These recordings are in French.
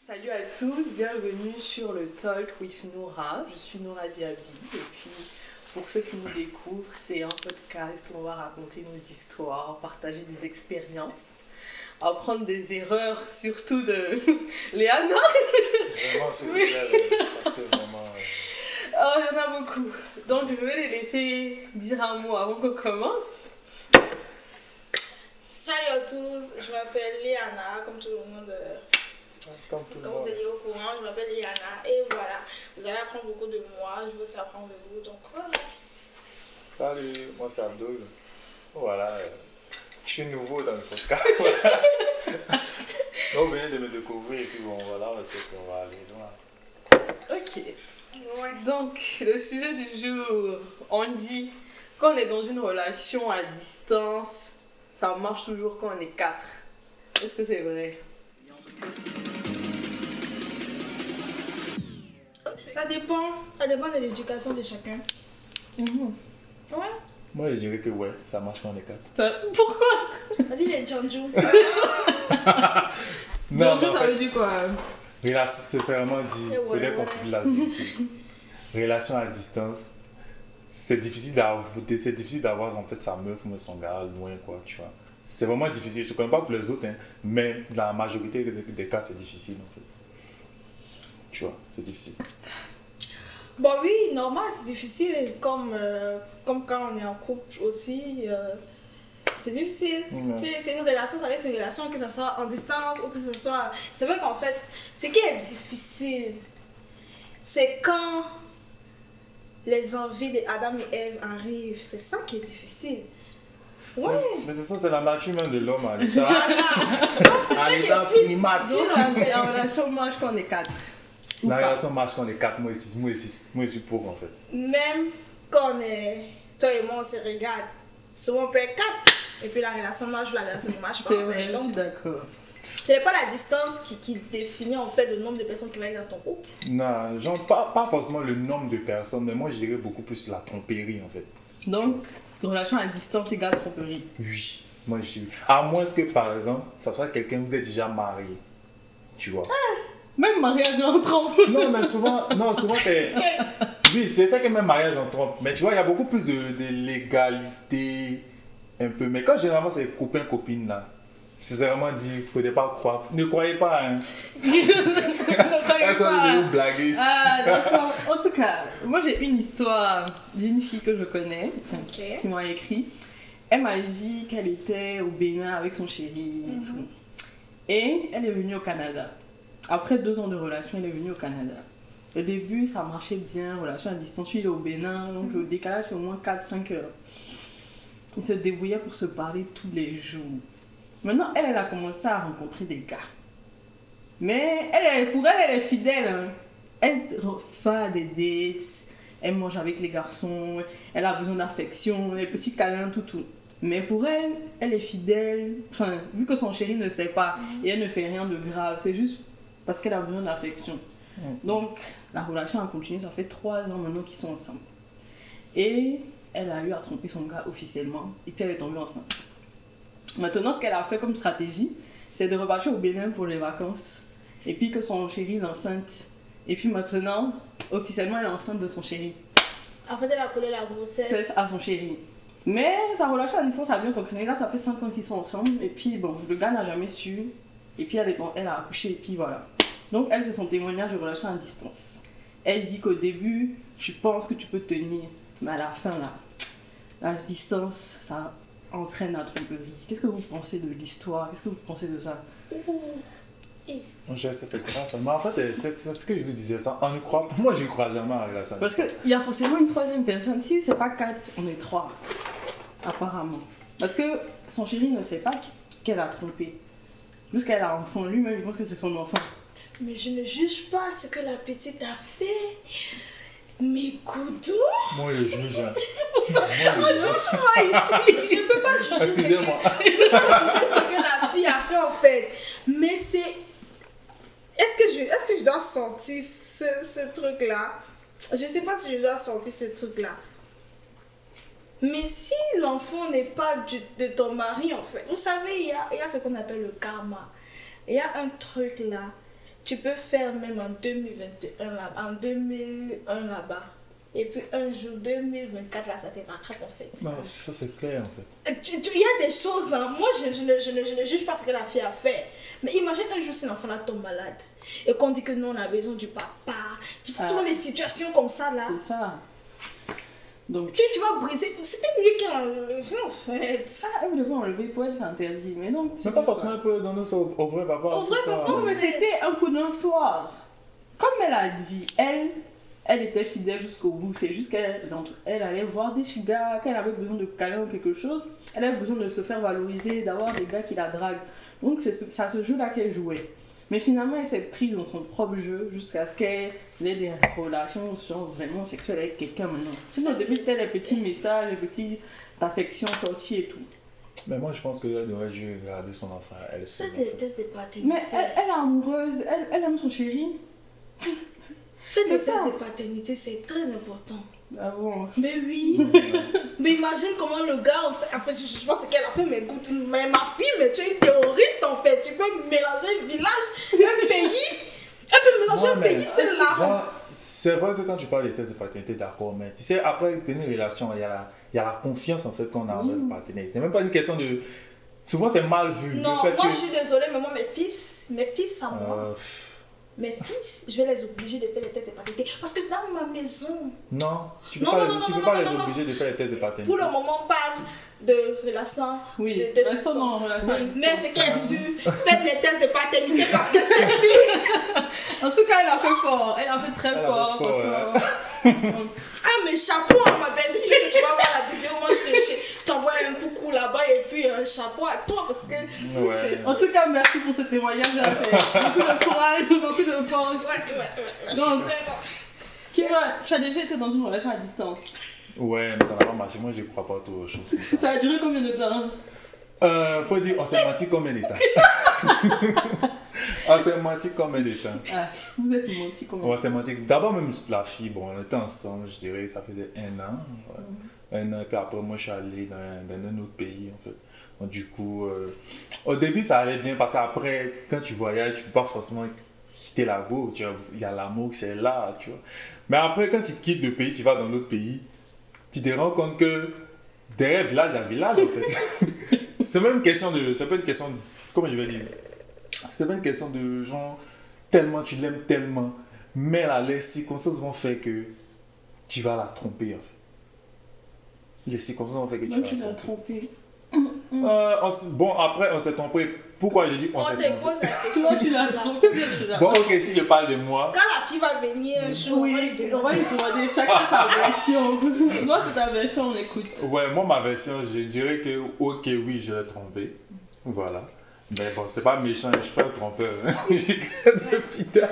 Salut à tous, bienvenue sur le Talk with Noura. Je suis Noura Diaby et puis pour ceux qui nous découvrent, c'est un podcast où on va raconter nos histoires, partager des expériences, apprendre des erreurs, surtout de Léana. Vraiment, c'est clair, parce que vraiment... Oh, il y en a beaucoup. Donc je vais les laisser dire un mot avant qu'on commence. Salut à tous, je m'appelle Léana, comme tout le monde, Comme tout le comme monde. vous êtes au courant, je m'appelle Léana et voilà, vous allez apprendre beaucoup de moi, je veux aussi apprendre de vous, donc voilà. Salut, moi c'est Abdul. Voilà, je suis nouveau dans le podcast. Donc venez de me découvrir et puis bon voilà, parce qu'on va aller loin. Ok. Ouais. Donc le sujet du jour, on dit quand on est dans une relation à distance, ça marche toujours quand on est quatre. Est-ce que c'est vrai? Ça dépend de l'éducation de chacun. Ouais. Moi je dirais que ouais, ça marche quand on est quatre. Pourquoi? Vas-y les Djanjou. Donc mais en ça fait, veut dire quoi? c'est vraiment dit, Et voilà, peut-être qu'on se dit la vérité. Relation à distance, c'est difficile d'avoir en fait sa meuf ou son gars loin quoi, tu vois. C'est vraiment difficile, je ne connais pas pour les autres, hein, mais dans la majorité des cas c'est difficile en fait. Tu vois, c'est difficile. Bon oui, normal, c'est difficile, comme quand on est en couple aussi, c'est difficile. Ouais. Tu sais, c'est une relation, ça reste une relation, que ce soit en distance ou que ce soit... C'est vrai qu'en fait, ce qui est difficile, c'est quand les envies d'Adam et Ève arrivent, c'est ça qui est difficile. Ouais. Mais c'est ça, c'est la nature même de l'homme à l'état. C'est À ça qui l'état est plus primaire. Donc la relation marche quand on est quatre. Ou La pas? relation marche quand on est 4, moi je suis pour en fait. Même quand on est... Toi et moi, on se regarde. Souvent, on peut être 4. Et puis la relation marche ou la relation ne marche pas. C'est en fait. vrai, je Donc, suis d'accord. ce n'est pas la distance qui définit en fait le nombre de personnes qui vont être dans ton couple. Non, genre pas forcément le nombre de personnes, mais moi je dirais beaucoup plus la tromperie en fait. Donc, relation à distance égale tromperie. Oui, moi je suis. À moins que par exemple, ça soit quelqu'un vous êtes déjà marié. Tu vois. Même mariage en trompe. Non, mais souvent c'est. Oui, c'est ça que même mariage en trompe. Mais tu vois, il y a beaucoup plus de légalité un peu. Mais quand généralement c'est copain-copine là, c'est vraiment dit, il ne faudrait pas croire. Ne croyez pas, hein. Personne ne veut vous blaguer. Ah, d'accord. En tout cas, moi j'ai une histoire d'une fille que je connais, Ok. qui m'a écrit. Elle m'a dit qu'elle était au Bénin avec son chéri et tout. Et elle est venue au Canada. Après 2 ans de relation, elle est venue au Canada. Au début, ça marchait bien, relation à distance. Lui, il est au Bénin, donc le décalage c'est au moins 4-5 heures. Ils se débrouillaient pour se parler tous les jours. Maintenant, elle a commencé à rencontrer des gars. Mais pour elle, elle est fidèle. Hein. Elle fait des dates, elle mange avec les garçons, elle a besoin d'affection, les petits câlins, tout. Mais pour elle, elle est fidèle. Enfin, vu que son chéri ne sait pas et elle ne fait rien de grave, c'est juste parce qu'elle a besoin d'affection. Donc, la relation a continué, ça fait 3 ans maintenant qu'ils sont ensemble. Et elle a eu à tromper son gars officiellement, et puis elle est tombée enceinte. Maintenant, ce qu'elle a fait comme stratégie, c'est de repartir au Bénin pour les vacances. Et puis que son chéri est enceinte. Et puis maintenant, officiellement, elle est enceinte de son chéri. En fait, elle a collé la grossesse. C'est à son chéri. Mais sa relation à distance a bien fonctionné. Là, ça fait 5 ans qu'ils sont ensemble. Et puis, bon, le gars n'a jamais su. Et puis, elle a accouché. Et puis, voilà. Donc, elle, c'est son témoignage de relation à distance. Elle dit qu'au début, tu penses que tu peux tenir. Mais à la fin, là, la distance, ça entraîne la tromperie. Qu'est-ce que vous pensez de l'histoire? Qu'est-ce que vous pensez de ça? Je sais, c'est grave ça. Mais en fait, c'est ce que je vous disais ça. On ne croit pas. Moi, je ne crois jamais à la relation. Parce qu'il y a forcément une troisième personne. Si c'est pas 4, on est 3. Apparemment. Parce que son chéri ne sait pas qu'elle a trompé. Jusqu'elle a un enfant. Lui-même, il pense que c'est son enfant. Mais je ne juge pas ce que la petite a fait. Mais Koudou, Moi, je juge. Hein. je ne peux pas juger ce Excusez-moi. que la fille a fait en fait. Mais c'est... Est-ce que je dois sentir ce truc-là? Je ne sais pas si je dois sentir ce truc-là. Mais si l'enfant n'est pas de ton mari, en fait, vous savez, il y a ce qu'on appelle le karma. Il y a un truc là tu peux faire même en 2021 là, en 2001 là-bas. Et puis un jour, 2024 là, ça te rattrape en fait. Non, ça c'est clair en fait. Il y a des choses, hein. Moi je ne juge pas ce que la fille a fait. Mais imagine un jour si l'enfant là tombe malade et qu'on dit que nous on a besoin du papa. Tu vois les situations comme ça là. C'est ça. Donc, Tu vas briser. C'était mieux qu'elle enlevait en fait. elle voulait pas enlever, pour elle c'est interdit. Mais non, Mais pas forcément un peu dans nos au vrai papa. Au vrai papa, non, mais c'était un coup d'un soir. Comme elle a dit, elle était fidèle jusqu'au bout. C'est juste qu'elle allait voir des gars, qu'elle avait besoin de câlin ou quelque chose. Elle avait besoin de se faire valoriser, d'avoir des gars qui la draguent. Donc c'est à ce jeu-là qu'elle jouait. Mais finalement, elle s'est prise dans son propre jeu jusqu'à ce qu'elle ait des relations vraiment sexuelles avec quelqu'un maintenant. Sinon, au début, c'était les petits messages, les petites affections sorties et tout. Mais moi je pense qu'elle devrait juste garder son enfant. Elle Ça, seule, en des fait. tests de paternité. Mais elle est amoureuse, elle aime son chéri. Faire des C'est tests ça. de paternité, c'est très important. Ah bon? Mais oui. Mais imagine comment le gars, en fait je pense qu'elle a fait, mais écoute, mais ma fille, mais tu es une terroriste en fait. Tu peux mélanger un village, un pays. Elle peut mélanger un pays, c'est là. Genre, c'est vrai que quand tu parles des tests de paternité, d'accord, mais tu sais, après une relation, il y a la confiance en fait qu'on a envers le partenaire. C'est même pas une question de. Souvent c'est mal vu. Non, le fait moi que... je suis désolée, mais moi mes fils à moi, pff, mes fils, je vais les obliger de faire les tests de paternité. Parce que dans ma maison, non, tu peux Non, pas, non, non, tu non, peux non, pas les non, non. obliger de faire les tests de paternité. pour le moment, on parle de relations. Oui, de elles sont en relation à distance. mais c'est qu'elle su faire les tests de paternité parce que c'est lui. En tout cas, elle a fait fort. Elle a fait très Elle a fait fort, fort, franchement. Ah, mais chapeau à ma belle-fille, tu vas voir la vidéo. Moi, je t'envoie un coucou là-bas et puis un chapeau à toi parce que. Ouais. c'est- En tout cas, merci pour ce témoignage. Beaucoup de courage, beaucoup de force. Ouais. Donc, D'accord. Kira, tu as déjà été dans une relation à distance. Ouais, mais ça n'a pas marché. Moi, je crois pas trop aux choses comme ça. Ça a duré combien de temps? Faut dire, on s'est menti combien de temps On s'est menti combien de temps Ah, vous êtes menti combien? On s'est menti. D'abord, même la fille, bon, on était ensemble, je dirais, ça faisait 1 an. Ouais. 1 an, et puis après, moi, je suis allé dans un autre pays, en fait. Donc, du coup, au début, ça allait bien parce qu'après, quand tu voyages, tu peux pas forcément quitter la go. Tu vois, il y a l'amour qui c'est là, tu vois. Mais après, quand tu quittes le pays, tu vas dans l'autre pays, tu te rends compte que derrière village, il y a village, en fait. C'est pas une question de. Comment je vais dire? C'est pas une question de genre. Tellement, tu l'aimes tellement. Mais là, les circonstances vont faire que tu vas la tromper, en fait. Les circonstances vont faire que Donc, tu tu vas l'as la tromper. trompé. Bon, après, on s'est trompé. Pourquoi j'ai dit on On s'est te trompé? pose la question. Toi, tu l'as trompé, bien sûr. Bon, ok, si je parle de moi. Quand la fille va venir un jour, Oui, on va lui demander chacun sa version. Moi, c'est ta version, on écoute. Ouais, moi, ma version, je dirais que, ok, oui, je l'ai trompé. Voilà. Mais bon, c'est pas méchant, je suis pas un trompeur. Hein. J'ai que de fidèle.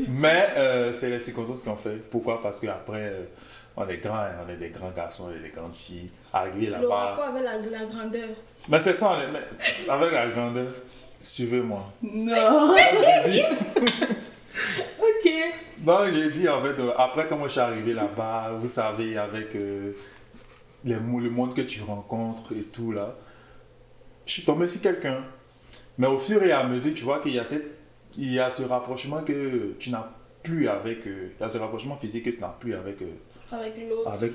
Mais c'est les circonstances qu'on fait. Pourquoi? Parce qu'après, on est grands, hein, on est des grands garçons, on est des grandes filles. Arriver le là-bas. rapport avec la grandeur. Mais c'est ça, avec la grandeur, suivez-moi. Non. J'ai dit- Ok. Non, j'ai dit en fait, après quand moi je suis arrivé là-bas, vous savez, avec le monde que tu rencontres et tout là, je suis tombé sur quelqu'un. Mais au fur et à mesure, tu vois qu'il y a, il y a ce rapprochement que tu n'as plus avec, il y a ce rapprochement physique que tu n'as plus Avec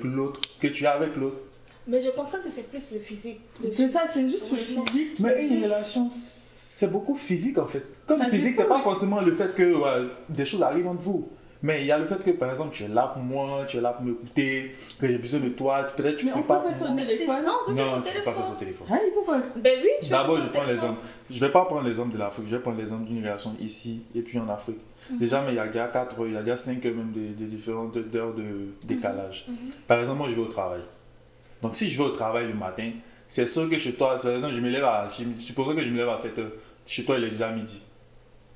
l'autre. que tu as avec l'autre. Mais je pensais que c'est plus le physique. C'est ça, c'est juste le physique. Mais c'est une juste- relation, c'est beaucoup physique en fait. Comme Ça physique, dépend, c'est pas mais- forcément le fait que des choses arrivent entre vous. Mais il y a le fait que par exemple, tu es là pour moi, tu es là pour m'écouter, que j'ai besoin de toi, peut-être tu Mais peux on pas. peut faire pour moi. sonner les C'est fois. ça, on peut faire Non, son tu peux pas faire téléphone. son téléphone. Ah, pourquoi? Ben oui, tu D'abord, peux je faire prends son l'exemple. téléphone. Je vais pas prendre l'exemple de l'Afrique, je vais prendre l'exemple d'une relation ici et puis en Afrique. Déjà, mais il y a déjà 4, il y a déjà 5 même des différentes heures de décalage. Par exemple, moi je vais au travail. Donc si je vais au travail le matin, c'est sûr que chez toi, par exemple, supposons que je me lève à 7 heures. Chez toi, il est déjà midi.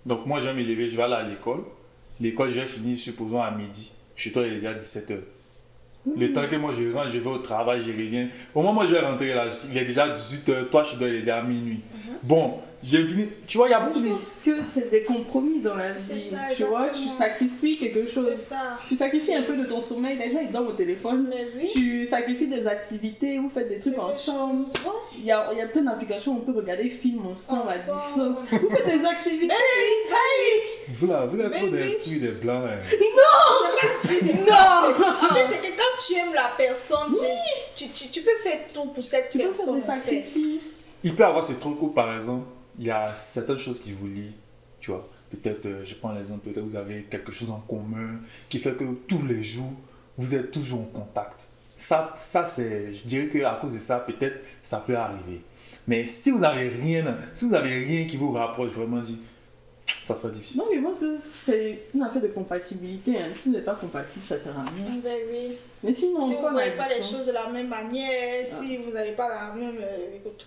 Donc moi, je vais me lever, je vais aller à l'école. L'école, je vais finir, supposons, à midi. Chez toi, il est déjà 17 heures. Le temps que moi je rentre, je vais au travail, je reviens. Au moment où je vais rentrer là, il est déjà 18 heures. Toi, chez toi, il est déjà à minuit. Bon, j'ai fini. Tu vois, il y a beaucoup Je de. pense que c'est des compromis dans la C'est vie. ça, Tu vois, exactement. tu sacrifies quelque C'est chose. ça. Tu sacrifies un peu de ton sommeil. Les gens, ils dorment au téléphone. Mais oui. Tu sacrifies des activités, vous faites des C'est trucs des ensemble. choses, ouais. Il y a plein d'applications où on peut regarder des films ensemble à Ensemble. distance. Vous faites des activités. Vous avez Mais trop oui. d'esprit des blancs. Hein. Non! En fait, c'est que quand tu aimes la personne, tu peux faire tout pour cette Tu peux faire personne. des en fait. sacrifices. Il peut y avoir ce truc où, par exemple, il y a certaines choses qui vous lient, tu vois. Peut-être, je prends l'exemple, peut-être vous avez quelque chose en commun qui fait que tous les jours, vous êtes toujours en contact. Ça c'est, je dirais qu'à cause de ça, peut-être, ça peut arriver. Mais si vous n'avez rien qui vous rapproche vraiment, dit, ça sera difficile. Non, mais moi, c'est une affaire de compatibilité. Hein. Si vous n'êtes pas compatible, ça sert à rien. Ben oui. Mais sinon, Si vous ne comme à voyez pas les distance, choses de la même manière, si vous n'avez pas la même. Écoute.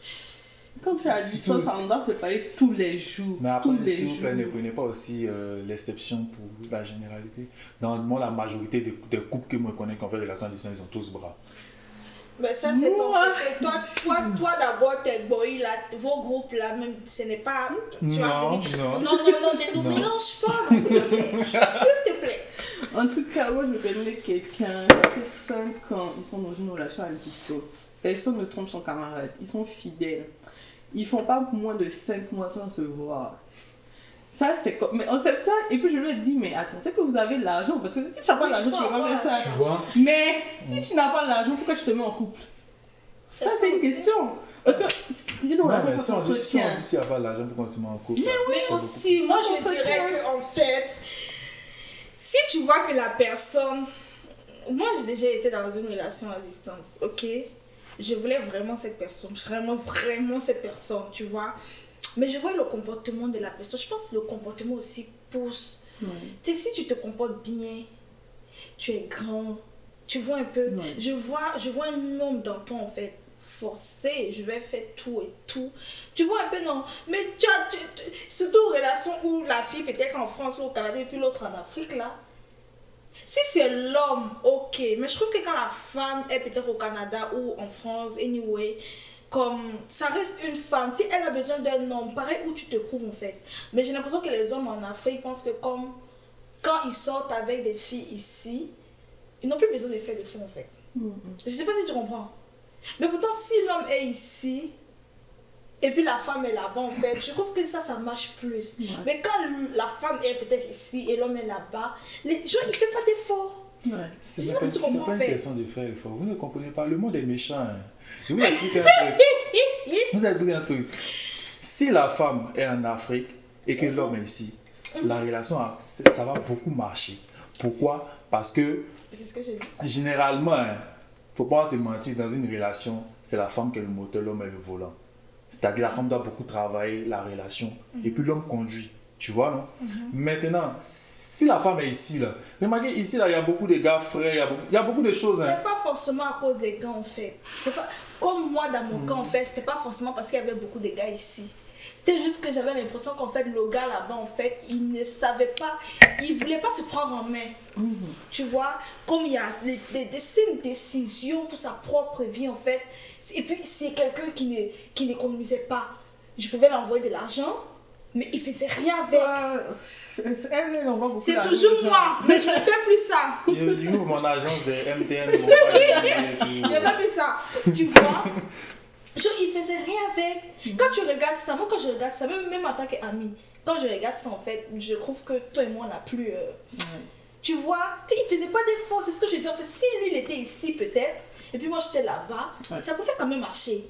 quand tu es à distance, on doit se parler tous les jours. Mais après, tous les s'il vous plaît, ne jours. prenez pas aussi l'exception pour la généralité. Dans le monde, la majorité des couples que moi je connais qui ont fait relation à distance, ils ont tous bras. Mais ça, c'est ton Moi. côté. Toi d'abord, tes boys, là, vos groupes là, même, ce n'est pas. Tu vas Non, venir- non. Non, ne nous Non. mélange pas, non, s'il te plaît. En tout cas, moi, je connais quelqu'un, ça fait 5 ans, ils sont dans une relation à distance. Personne ne trompe son camarade, ils sont fidèles. Ils font pas moins de 5 mois sans se voir. Ça, c'est comme. Mais on sait ça, et puis je lui ai dit, mais attends, c'est que vous avez de l'argent, parce que si tu n'as pas l'argent, tu peux pas faire ça. Tu vois? Mais si tu n'as pas l'argent, pourquoi tu te mets en couple? Ça, c'est une aussi. question. Parce que une Non, relation, mais ça si on dit s'entretient. s'il n'y a pas l'argent pour qu'on se met en couple. Mais aussi, moi je dirais que en fait, si tu vois que la personne. Moi j'ai déjà été dans une relation à distance, ok? Je voulais vraiment cette personne, vraiment cette personne, tu vois? Mais je vois le comportement de la personne. Je pense que le comportement aussi pousse. Ouais. Tu sais, si tu te comportes bien, tu es grand, tu vois un peu. Ouais. Je vois un homme dans toi en fait. Forcé, je vais faire tout et tout. Tu vois un peu, non? Mais surtout en relation où la fille peut-être en France ou au Canada et puis l'autre en Afrique là. Si c'est l'homme, ok. Mais je trouve que quand la femme est peut-être au Canada ou en France, anyway, comme ça reste une femme. Si elle a besoin d'un homme, pareil où tu te trouves en fait. Mais j'ai l'impression que les hommes en Afrique pensent que comme quand ils sortent avec des filles ici, ils n'ont plus besoin de faire d'efforts en fait. Je sais pas si tu comprends. Mais pourtant, si l'homme est ici et puis la femme est là-bas, en fait, je trouve que ça marche plus. Ouais. Mais quand la femme est peut-être ici et l'homme est là-bas, les gens, ils ne font pas d'efforts. Ouais. C'est Je sais pas, pas si tu c'est comprends, pas en une fait. question de faire effort. Vous ne comprenez pas. Le monde est méchant. Hein. Je vous explique un truc. Vous explique un truc. Si la femme est en Afrique et que l'homme est ici, la relation, ça va beaucoup marcher. Pourquoi? Parce que C'est ce que j'ai dit. généralement, hein, faut pas se mentir, dans une relation, c'est la femme qui est le moteur, l'homme est le volant. C'est-à-dire la femme doit beaucoup travailler la relation et puis l'homme conduit. Tu vois, non? Maintenant, si la femme est ici, là, remarquez, ici, là, il y a beaucoup de gars frais, il y a beaucoup de choses. Hein. C'est pas forcément à cause des gars en fait. C'est pas comme moi dans mon cas en fait, c'était pas forcément parce qu'il y avait beaucoup de gars ici. C'était juste que j'avais l'impression qu'en fait le gars là-bas en fait, il ne savait pas, il voulait pas se prendre en main. Tu vois, comme il y a des décisions pour sa propre vie en fait. Et puis c'est quelqu'un qui n'économisait pas. Je pouvais l'envoyer de l'argent, mais il faisait rien avec. Elle envoie beaucoup C'est d'argent toujours aux gens. moi, mais je ne fais plus ça. Du coup, mon agence de MTN, mon père, J'ai pas fait ça. Tu vois? Il faisait rien avec. Quand tu regardes ça, moi quand je regarde ça, même en tant qu'ami, quand je regarde ça en fait, je trouve que toi et moi on n'a plus. Tu vois? Tu sais, il faisait pas d'efforts, c'est ce que je dis. En fait, si lui il était ici peut-être, et puis moi j'étais là-bas, Ouais. ça pouvait quand même marcher.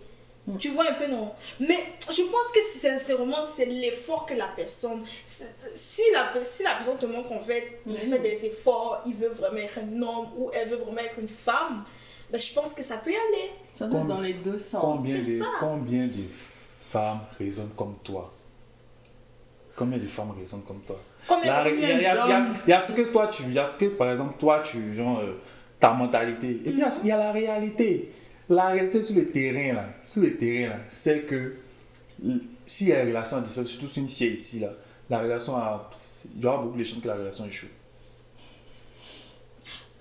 Tu vois un peu, non? Mais je pense que sincèrement, c'est l'effort que la personne. Si la personne te montre qu'en fait, il fait des efforts, il veut vraiment être un homme ou elle veut vraiment être une femme, ben, je pense que ça peut y aller. Ça doit être dans les deux sens. C'est ça. Combien de femmes raisonnent comme toi? Combien de femmes raisonnent comme toi? Combien Il y a ce que toi tu, il y a ce que par exemple toi tu, genre ta mentalité. Et puis il y a la réalité. La réalité sur le terrain là, c'est que s'il y a une relation à distance, surtout si une fille est ici là, la relation il y aura beaucoup de chances que la relation échoue.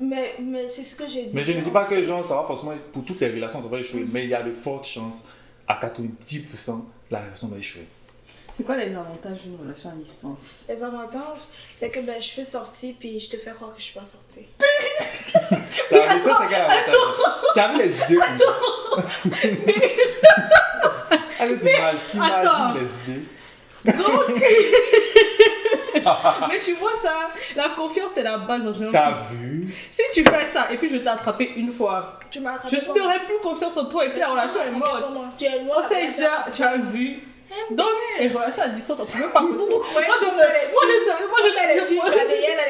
Mais c'est ce que j'ai dit. Mais je ne dis pas que genre, ça va forcément, pour toutes les relations ça va échouer, mais il y a de fortes chances, à 90%, la relation va échouer. C'est quoi les avantages d'une relation à distance? Les avantages, c'est que ben, je fais sortir puis je te fais croire que je suis pas sortie. T'as vu ça, c'est quel avantage? Tu as vu les idées comme ça? Allez, t'imagines les idées? Donc, mais tu vois ça, la confiance c'est la base en général. T'as vu? Si tu fais ça et puis je t'ai attrapé une fois, Tu m'as je attrapé. n'aurai plus confiance en toi et puis la relation est morte. Tu es loin. On sait déjà, tu as vu. Donc, les relations à distance, on ne peut pas. Moi, Ouais, les filles,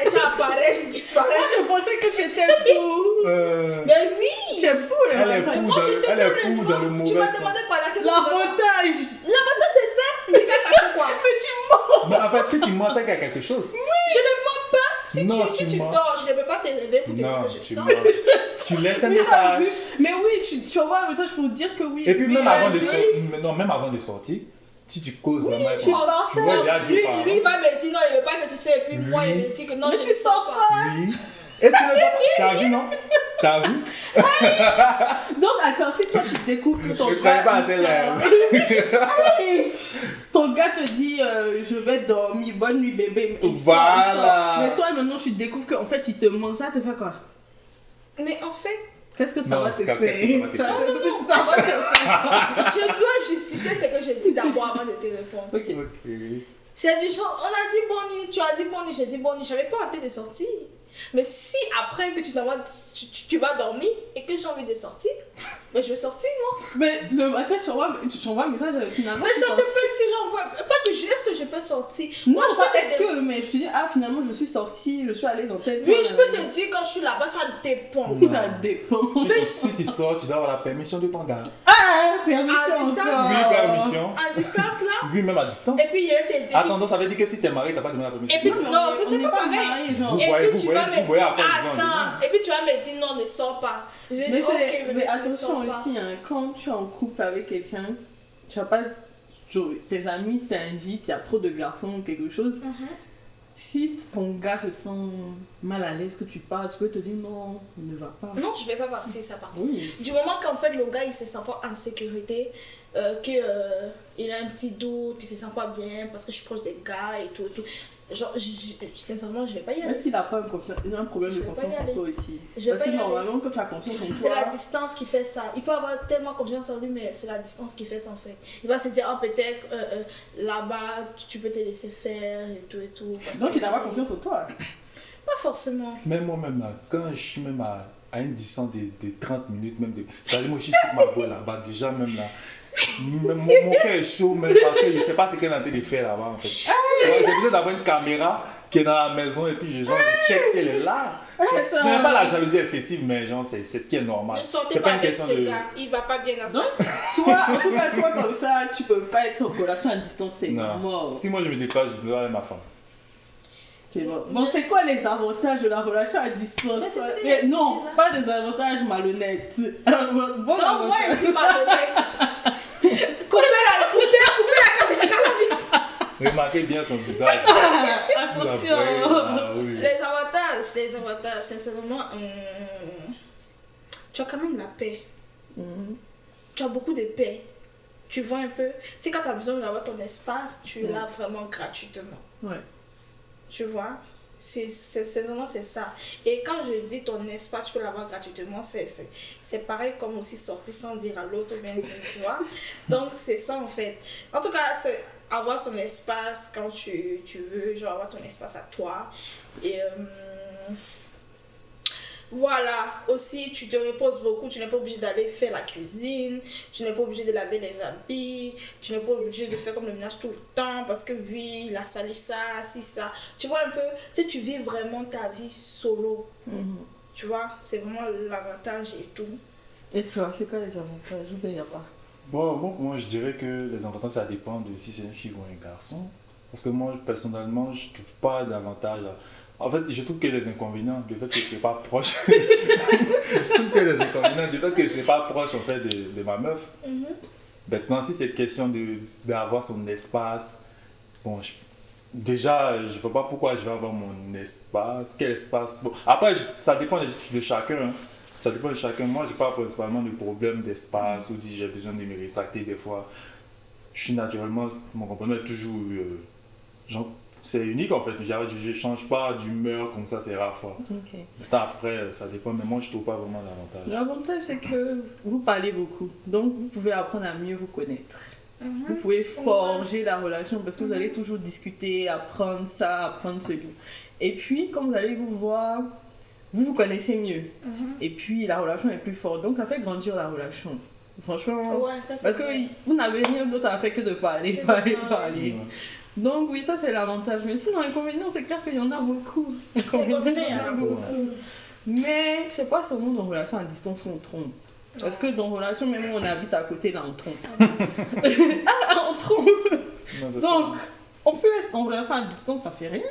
les gens apparaissent, ils disparaissent. je pensais que j'étais pour. Mais oui! Tu es pour les Elle est relations. fou dans le mauvais Tu m'as sens. demandé par la question. L'avantage. L'avantage, c'est ça. Mais t'as caché quoi? Mais tu mens. Mais en fait, si tu mens, c'est qu'il y a quelque chose. Je ne mens pas. Si Non, tu tu mens. dors, je ne peux pas te lever pour te dire Non, que je tu sors. mens. Tu laisses un Mais t'as message. vu. Mais oui, tu envoies un message pour dire que oui. Et puis oui, même avant de oui. sortir, non, même avant de sortir, si tu causes vraiment avec tu moi, pars. tu vois, déjà Dieu parle. Lui, il va me dire non, il veut pas que tu sais. Et puis moi, il me dit que non, Mais je tu ne sors pas. Oui. Et tu ne vas pas. T'as vu, non? T'as vu? Donc, attends, si toi tu découvres que ton Je gars. connais pas il assez sort- Hey, ton gars te dit je vais dormir, bonne nuit bébé. Il sort, il sort. Voilà. Mais toi maintenant tu découvres qu'en fait il te ment. Ça te fait quoi? Mais en fait, Qu'est-ce que ça Non, va te qu'est-ce faire? que ça va te faire? Ça va te faire. je dois justifier ce que j'ai dit d'abord avant de te répondre. Ok. Ok. C'est du genre, on a dit bonne nuit, tu as dit bonne nuit, j'ai dit bonne nuit, j'avais pas hâte de sortir. Mais si après que tu vas dormir et que j'ai envie de sortir, mais je vais sortir moi. Mais le matin tu envoies un message finalement. Mais tu ça sors. se fait si j'envoie. Pas que est-ce que je peux sortir. Non, Moi, je pas peux est-ce te dire. que, mais je te dis, ah finalement je suis sortie, je suis allée dans tel Oui, coin, je peux te dire quand je suis là-bas, ça dépend. Non. Ça dépend. Si tu sors, tu dois avoir la permission de ton gars. Ah, permission À distance. encore. Oui, permission. À distance là. Oui, même à distance. Et puis il y a des. Attends, ça veut dire que si t'es marié, t'as pas demandé la permission. Et puis, Non, non, on c'est n'est pas pas pareil. mariés, genre. Vous Et voyez, puis tu vous vas voyez, me vous voyez dire, après, je vais en attends. Et puis tu vas me dire, non, ne sors pas. Je vais Mais, dire, ok, mais je ne attention sors pas. aussi, hein, quand tu es en couple avec quelqu'un, tu vas pas. Tes amis t'invitent, il y a trop de garçons ou quelque chose. Si ton gars se sent mal à l'aise que tu parles, tu peux te dire non, ne va pas. Non, je vais pas partir ça par contre. Oui. Du moment qu'en fait le gars il se sent pas en sécurité, qu'il a un petit doute, il se sent pas bien parce que je suis proche des gars et tout et tout. Genre, sincèrement, je vais pas y aller. Est-ce qu'il n'a pas un problème Je de vais pas confiance y en aller. soi aussi? Je vais Parce pas que y aller. normalement, quand tu as confiance en C'est la toi, distance qui fait ça. Il peut avoir tellement confiance en lui, mais c'est la distance qui fait ça en fait. Il va se dire, oh, peut-être là-bas, tu peux te laisser faire et tout et tout. parce donc que- il n'a pas confiance en toi. Pas forcément. Même moi-même, là, quand je suis même à une distance de 30 minutes, même de. C'est-à-dire, moi, je suis sur ma boîte là-bas, déjà, même là. Mon cœur est chaud, même parce que je ne sais pas ce qu'elle est en train de faire là-bas, en fait. Ouais, j'ai besoin d'avoir une caméra qui est dans la maison et puis je check si elle est là. Ce n'est pas la jalousie excessive, mais genre, c'est ce qui est normal. Ne sortez C'est pas une avec question ce de. gars, il va pas bien dans ça. Donc, soit, en tout cas, toi comme ça, tu peux pas être en relation à distance, c'est Non. mort. Si moi je me déplace, je dois avec ma femme. C'est mort. Bon, c'est quoi les avantages de la relation à distance? Mais c'est des- Non, pas des avantages malhonnêtes. Bon, Non, moi, avantage. je suis malhonnête. Coupez la caméra vite. Remarquez bien son visage. Attention. Ah, oui. Les avantages, sincèrement, tu as quand même la paix. Tu as beaucoup de paix. Tu vois un peu. Tu sais, quand tu as besoin d'avoir ton espace, tu l'as vraiment gratuitement. Ouais. Tu vois, sincèrement, c'est ça. Et quand je dis ton espace, tu peux l'avoir gratuitement, c'est pareil comme aussi sortir sans dire à l'autre, bien sûr, tu vois. Donc, c'est ça en fait. En tout cas, c'est avoir son espace quand tu veux, genre avoir ton espace à toi. Et voilà, aussi tu te reposes beaucoup, tu n'es pas obligé d'aller faire la cuisine, tu n'es pas obligé de laver les habits, tu n'es pas obligé de faire comme le ménage tout le temps parce que oui, il a sali ça, si ça. Tu vois un peu, tu sais, tu vis vraiment ta vie solo. Tu vois, c'est vraiment l'avantage et tout. Et toi, c'est quoi les avantages ou bien il n'y a pas? Bon, moi je dirais que les avantages ça dépend de si c'est une fille ou un garçon. Parce que moi personnellement, je trouve pas d'avantage. En fait, je trouve que les inconvénients, le fait que je ne suis pas proche, je trouve que les inconvénients, du fait que je ne suis pas proche en fait de ma meuf. Maintenant, si c'est question d'avoir son espace, bon, déjà, je ne vois pas pourquoi je vais avoir mon espace, quel espace. Bon, après, ça dépend de chacun. Hein. Ça dépend de chacun. Moi, je n'ai pas principalement de problème d'espace ou si j'ai besoin de me rétracter des fois. je suis naturellement, mon compagnon est toujours, genre, c'est unique en fait, je change pas d'humeur comme ça, c'est rare fois. Ok. Maintenant, après, ça dépend, mais moi je trouve pas vraiment l'avantage. L'avantage, c'est que vous parlez beaucoup. Donc, vous pouvez apprendre à mieux vous connaître. Vous pouvez forger la relation parce que vous allez toujours discuter, apprendre ça, apprendre ce livre. Et puis, quand vous allez vous voir, vous vous connaissez mieux. Et puis, la relation est plus forte. Donc, ça fait grandir la relation. Franchement, Ouais, ça, c'est parce que vrai. vous n'avez rien d'autre à faire que de parler, Que de parler, parler. parler. Ouais. Donc, oui, ça, c'est l'avantage. Mais sinon, l'inconvénient, c'est clair qu'il y en a beaucoup. Inconvénient, il y en a beaucoup. Mais c'est pas seulement dans relation à distance qu'on trompe. Parce que dans relation, même où on habite à côté, là, on trompe. On trompe. Non, c'est Donc, on peut être en relation à distance, ça fait rien.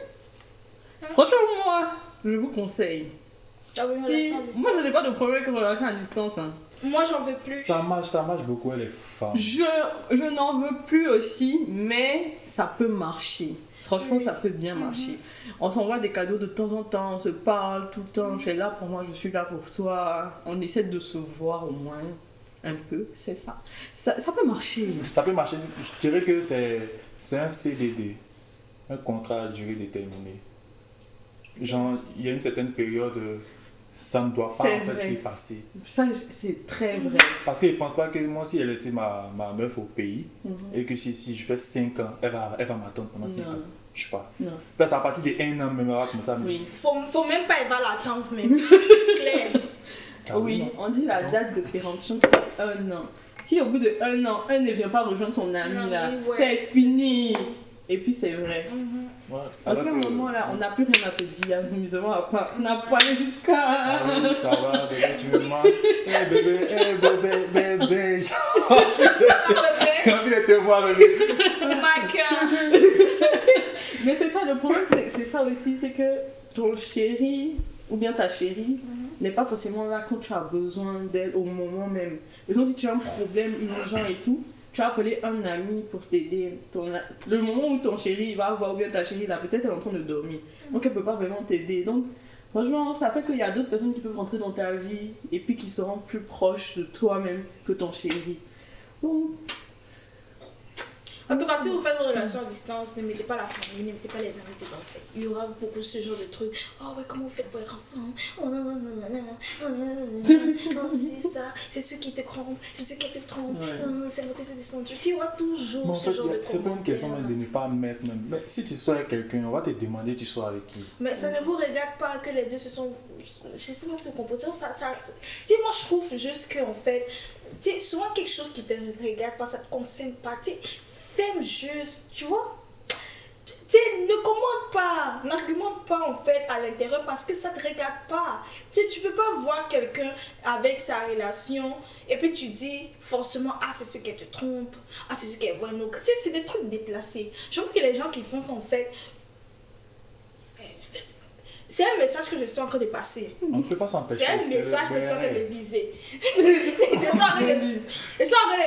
Franchement, moi, je vous conseille. Ah oui, Si, relation à distance. moi, je n'ai pas de problème avec relation à distance. Hein. Moi, j'en veux plus. ça marche beaucoup, les femmes. Je n'en veux plus aussi, mais ça peut marcher. Franchement, ça peut bien marcher. On s'envoie des cadeaux de temps en temps, on se parle tout le temps. Tu es là pour moi, je suis là pour toi. On essaie de se voir au moins un peu, c'est ça. Ça peut marcher. Ça peut marcher, je dirais que c'est un CDD, un contrat à durée déterminée. Genre, il y a une certaine période, ça ne doit pas C'est en fait vrai. dépasser. Ça, c'est très vrai. Parce que je ne pense pas que moi, si j'ai laissé ma meuf au pays, et que si je fais 5 ans, elle va m'attendre pendant 5 Non. ans. Je sais pas. Non. Parce qu'à partir de 1 an, même, elle va commencer à me Oui. Faut même pas, elle va l'attendre, même. C'est clair. Ah Oui, non. on dit la date de péremption, c'est 1 an. Si au bout de 1 an, un ne vient pas rejoindre son ami, Non, là, oui, ouais. c'est fini. Et puis c'est vrai. Ouais. Parce qu'à un Alors que- moment là, on n'a plus rien à se dire. Amusement à part. On n'a pas allé jusqu'à. Ah oui, ça va, bébé, tu me manques. Eh bébé, j'ai envie de te voir, bébé. Ma cœur. Mais c'est ça, le problème, c'est ça aussi, c'est que ton chéri ou bien ta chérie n'est pas forcément là quand tu as besoin d'elle au moment même. Disons, si tu as un problème urgent et tout, tu as appelé un ami pour t'aider. Le moment où ton chéri va voir ou bien ta chérie, là, peut-être elle est en train de dormir. Donc elle peut pas vraiment t'aider. Donc, franchement, ça fait qu'il y a d'autres personnes qui peuvent rentrer dans ta vie et puis qui seront plus proches de toi-même que ton chéri. Donc, En tout cas, si vous faites vos relations à distance, ne mettez pas la famille, ne mettez pas les amis dedans. En fait. Il y aura beaucoup ce genre de trucs. Oh ouais, comment vous faites pour être ensemble? Oh non, non, non, non, non, non, non, non, non, c'est ça, c'est ceux qui te trompent, c'est ceux qui te trompent, Ouais. c'est monté, c'est descendu. Tu vois toujours Mais en ce fait, genre de c'est pas une question commentaires. même de ne pas mettre même. Mais si tu sors avec quelqu'un, on va te demander tu sors avec qui. Mais ça ne vous regarde pas que les deux se sont. Je sais pas si vous comprenez. Tu sais, moi je trouve juste que en fait, tu sais, souvent quelque chose qui te regarde pas, ça te concerne pas. Tu sais, fais juste, tu vois. Tu sais, ne commande pas, n'argumente pas en fait à l'intérieur parce que ça te regarde pas. Tu sais, tu peux pas voir quelqu'un avec sa relation et puis tu dis forcément, ah c'est ce qu'elle te trompe, ah c'est ce qu'elle voit nous. Tu sais, c'est des trucs déplacés. Je trouve que les gens qui font ça en fait. C'est un message que je suis en train de passer. On ne peut pas s'empêcher. C'est un message que je suis en train de Ouais. viser. Je suis en train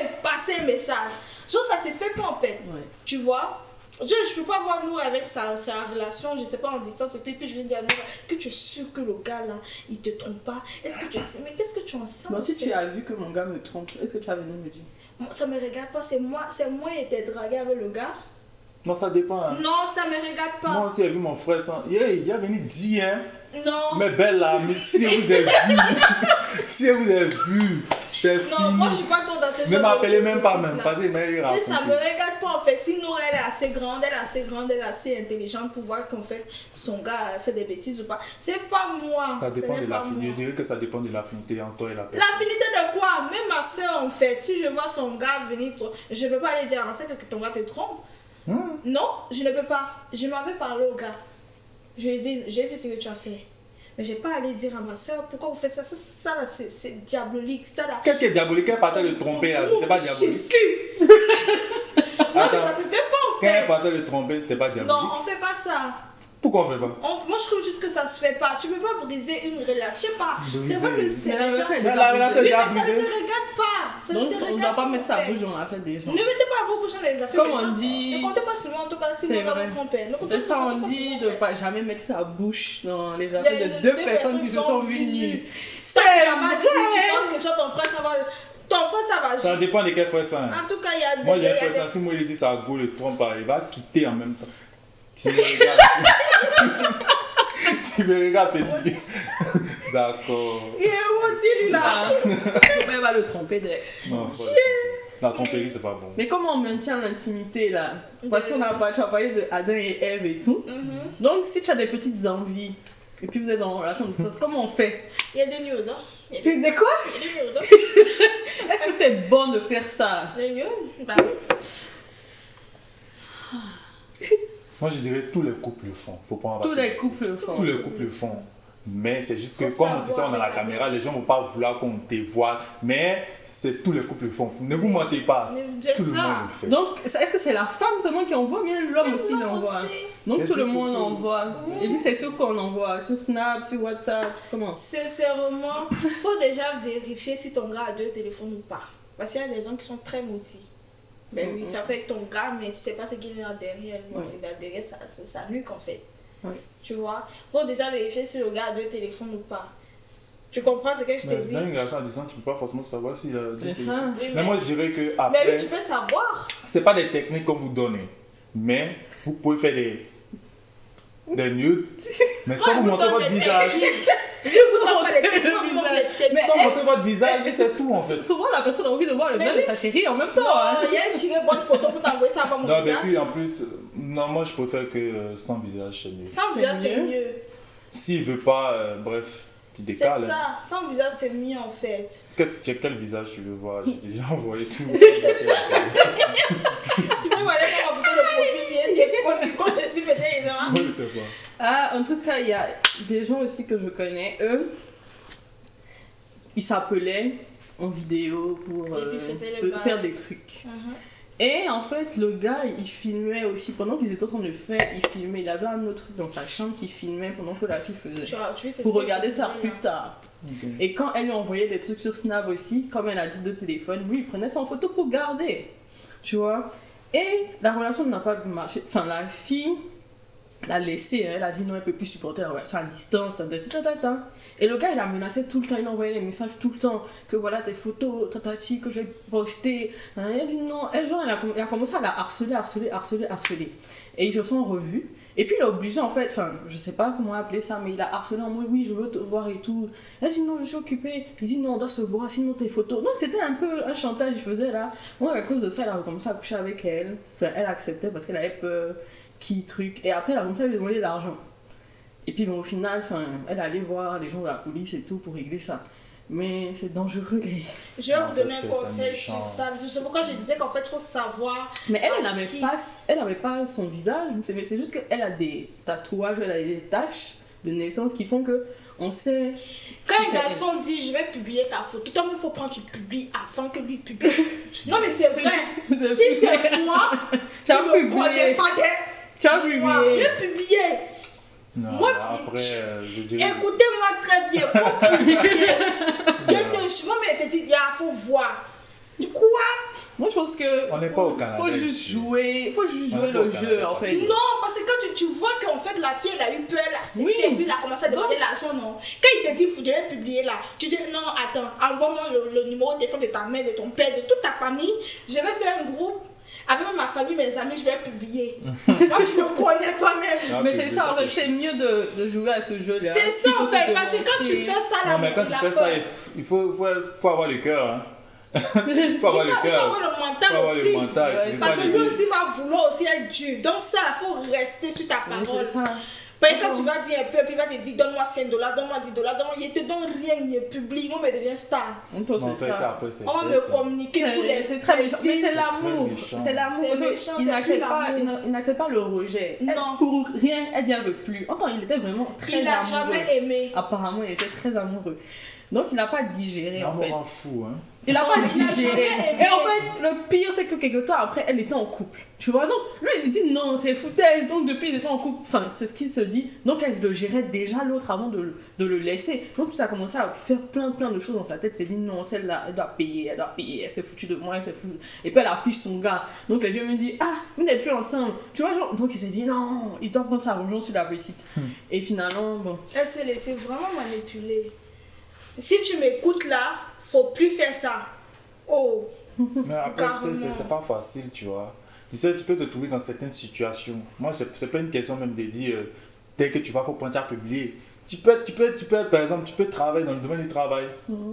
de passer un message. Genre, ça se fait pas en fait. ouais. Tu vois? Je peux pas voir nous avec sa relation, je sais pas, en distance, et puis je lui dis à nous que tu es sûr que le gars là, il te trompe pas. Est-ce que tu sais, mais qu'est-ce que tu en sais? Bon, en si fait? tu as vu que mon gars me trompe, est-ce que tu as venu me dire? Ça me regarde pas, c'est moi qui étais dragué avec le gars. Non, ça dépend. Hein. Non, ça me regarde pas. Moi aussi, j'ai vu mon frère sans. Il est venu dire, hein. Non. Mais belle là, mais si elle vous a vu, si elle vous a vu, c'est fini. Non, moi je suis pas dans ce genre Ne de m'appelez même pas bêtises, même, là. parce que mais Tu sais, ça me regarde pas en fait. Sinon, elle est assez grande, elle est assez intelligente pour voir qu'en fait son gars fait des bêtises ou pas. C'est pas moi. Ça Ce dépend n'est de pas l'affinité. Je moi. dirais que ça dépend de l'affinité entre toi et la personne. L'affinité de quoi? Même ma soeur en fait. Si je vois son gars venir, je peux pas aller dire à ma soeur que ton gars te trompe. Non, je ne peux pas. Je m'avais parlé au gars. Je lui ai dit, j'ai vu ce que tu as fait. Mais j'ai pas allé dire à ma soeur pourquoi vous faites ça. Ça là, c'est diabolique. Ça là. Qu'est-ce qui est diabolique? Elle partait de tromper là, c'était pas diabolique. Jésus. Non, mais Attends, ça se fait pas en quand elle fait. partait de tromper, c'était pas diabolique. Non, on fait pas ça. Pourquoi on fait pas? Moi, je trouve juste que ça se fait pas. Tu peux pas briser une relation. Je sais pas. Briser. C'est vrai que c'est Mais la déjà. relation est La déjà relation brisée. est Oui, mais déjà ça ne te brisée. regarde pas. Ça Donc ne te on ne regarde doit pas mettre en sa fait. bouche dans la fête des gens. Ne mettez pas vos bouches dans les affaires Comme des on gens. dit- Ne comptez pas souvent, en tout cas, si C'est mon gars vrai. me trompait. Ne comptez C'est ça, on pas dit souvent, de en fait. pas jamais mettre sa bouche dans les affaires de deux personnes qui se sont venues. Ça, C'est ça va vrai. dire, tu penses que sur ton frère, ça va. Ton Ton frère, ça va. Ça dépend de quel frère ça. Hein. En tout cas, il y a des. Moi, j'ai un il y a frère des- ça. Si moi, il dit ça, go, le trompe, il va quitter en même temps. Tu me regardes. Tu me regardes, petit. D'accord. Il est maudit, lui, là. Elle va le tromper direct. Non, la tromperie, c'est pas bon. Mais comment on maintient l'intimité là? Parce qu'on tu as parlé de Adam et Ève et tout. Donc si tu as des petites envies et puis vous êtes dans la chambre, comment on fait? Il y a des nudes, hein. Il y a des De quoi? nudes, hein. Est-ce que c'est bon de faire ça? Des nudes? Bah oui. Moi, je dirais tous les couples le font. Faut pas en Tous passer. les couples le font. Tous les couples le font. Mais c'est juste que Faut quand on dit ça, on a la savoir. caméra, les gens ne vont pas vouloir qu'on te voit. Mais c'est tous les couples le font. Ne vous mentez pas. Mais c'est Tout le ça. monde le fait. Donc est-ce que c'est la femme seulement qui envoie, bien l'homme aussi l'homme l'envoie? aussi. Donc Il y a tout le des monde couples. envoie. Et puis c'est sur quoi on envoie? Sur Snap, sur WhatsApp, comment? Sincèrement, il faut déjà vérifier si ton gars a 2 téléphones ou pas. Parce qu'il y a des gens qui sont très maudits. Ben oui, ça peut être ton gars, mais tu sais pas ce qu'il a derrière. Non, Ouais. il a derrière sa nuque en fait. Ouais. Tu vois, il faut déjà vérifier si le gars a 2 téléphones ou pas. Tu comprends ce que je te Mais dis? dans une relation à distance, tu ne peux pas forcément savoir s'il a dit C'est que- ça. Oui, Mais moi, je dirais que mais après, oui, tu peux savoir. c'est pas des techniques qu'on vous donne. Mais vous pouvez faire des nudes. Mais sans vous vous montrer donne votre des visage. Mais Sans montrer votre visage, et c'est tout en fait. souvent la personne a envie de voir le Mais visage oui. de sa chérie en même temps. Non, hein. il y a une petite bonne photo pour t'envoyer ça avant mon Non, mais visage. puis en plus, non, moi je préfère que sans visage, c'est mieux. Sans C'est visage, c'est mieux. mieux. S'il veut pas, bref, tu C'est décales. hein. ça, sans visage, c'est mieux en fait. Quel visage tu veux voir? J'ai déjà envoyé tout. Tu peux voir comment photo de profil, tu comptes dessus peut-être, évidemment. Oui, c'est pas. Ah, en tout cas, il y a des gens aussi que je connais, eux, ils s'appelaient en vidéo pour puis faisaient le bail. faire des trucs. Et en fait, le gars, il filmait aussi, pendant qu'ils étaient en train de le faire, il filmait, il avait un autre truc dans sa chambre qu'il filmait pendant que la fille faisait. Tu sais Pour ce regarder qu'il ça faisait, plus là. tard. Et quand elle lui envoyait des trucs sur Snap aussi, comme elle a dit de téléphone, lui il prenait son photo pour garder. Tu vois. Et la relation n'a pas marché. Enfin, la fille l'a laissé, hein. Elle a dit non, elle peut plus supporter la relation à distance. Et le gars il a menacé tout le temps, il envoyait des messages tout le temps que voilà tes photos, tatati, que je vais poster. Elle a dit non, elle, genre, elle a commencé à la harceler. Et ils se sont revus. Et puis il a obligé en fait, enfin je sais pas comment appeler ça, mais il a harcelé en mode oui je veux te voir et tout. Elle dit non je suis occupée, il dit non on doit se voir sinon tes photos. Donc c'était un peu un chantage qu'il faisait là. Moi à cause de ça il a recommencé à coucher avec elle. Enfin elle acceptait parce qu'elle avait peur, qui truc. Et après elle a commencé à lui demander de l'argent. Et puis bon, au final, enfin, elle allait voir les gens de la police et tout pour régler ça. Mais c'est dangereux les... Je vais En vous fait, donner un c'est conseil méchant. sur ça. C'est pourquoi je disais qu'en fait, il faut savoir. Mais elle à n'avait qui- pas son visage, mais c'est juste qu'elle a des tatouages, elle a des taches de naissance qui font que on sait. Quand qui un c'est garçon dit je vais publier ta photo, toi il faut prendre, tu publies avant que lui publie. Non, mais c'est vrai. elle. Si c'est moi, Tu as tu me publié. connais pas Tu as moi. publié. Viens publier. Non, Moi, après, je dirais. Écoutez-moi très bien, faut publier. Moi, mais elle te dit, il faut voir. Du quoi? Moi je pense que On n'est pas au Canada faut juste ici. jouer, faut juste On jouer n'est pas au le Canada. jeu en fait. Non, parce que quand tu vois qu'en fait la fille elle a eu peur, elle a accepté, Oui. et puis elle a commencé à demander l'argent, non. Quand il te dit, vous devez publier là, tu dis, non, non, attends, envoie-moi le numéro de téléphone de ta mère, de ton père, de toute ta famille. Je vais faire un groupe. Avec ma famille, mes amis, je vais publier. Moi, je ne connais pas même. Ah, Mais ok, c'est ça en fait, ok. c'est mieux de jouer à ce jeu là. C'est ça en fait, parce que quand tu fais ça là, Non, mais quand tu il a fais peur. ça, il faut avoir le cœur. Hein. Il faut Il avoir le faut cœur. avoir le Il mental faut avoir aussi. le mental. Ouais, tu peux Parce pas que lui l'aider. aussi va vouloir aussi être dur. Donc ça, il faut rester sur ta Mais parole. c'est ça. Parce que quand tu vas dire un peu, puis il va te dire donne-moi 5 $, donne-moi 10 $, donne-moi, il te donne rien, il publie, moi, je deviens star. Donc Non, c'est fait ça. qu'après, c'est On va bête, me communiquer pour les C'est très méchant. Mais c'est très l'amour. méchant. C'est l'amour. C'est Parce que méchant, il c'est n'accepte plus pas, l'amour. il n'accepte pas le rejet. Elle, Non. pour rien, elle dit elle veut plus. Entends, il était vraiment très Il n'a amoureux. jamais aimé. Apparemment, il était très amoureux. Donc, il n'a pas digéré en L'amour fait. rend fou, hein. Il n'a Non, pas il n'a digéré. jamais aimé. Et en fait, le pire, c'est que quelque temps après, elle était en couple. Tu vois, donc lui, il dit non, c'est foutaise. Donc, depuis, ils étaient en couple. Enfin, c'est ce qu'il se dit. Donc, elle le gérait déjà l'autre avant de le laisser. Donc, ça a commencé à faire plein de choses dans sa tête. Elle s'est dit non, celle-là, elle doit payer. Elle s'est foutue de moi, elle s'est foutue. Et puis, elle affiche son gars. Donc, les vieux me dit ah, vous n'êtes plus ensemble. Tu vois, genre, donc il s'est dit non, il doit prendre sa vengeance sur la petite. Et finalement, bon. Elle s'est laissée vraiment manipuler. Si tu m'écoutes là, faut plus faire ça. Oh, Mais après, carrément. c'est pas facile, tu vois. Tu sais, tu peux te trouver dans certaines situations. Moi, c'est pas une question même de dire, dès que tu vas pour pointer à publier. Par exemple, tu peux travailler dans le domaine du travail.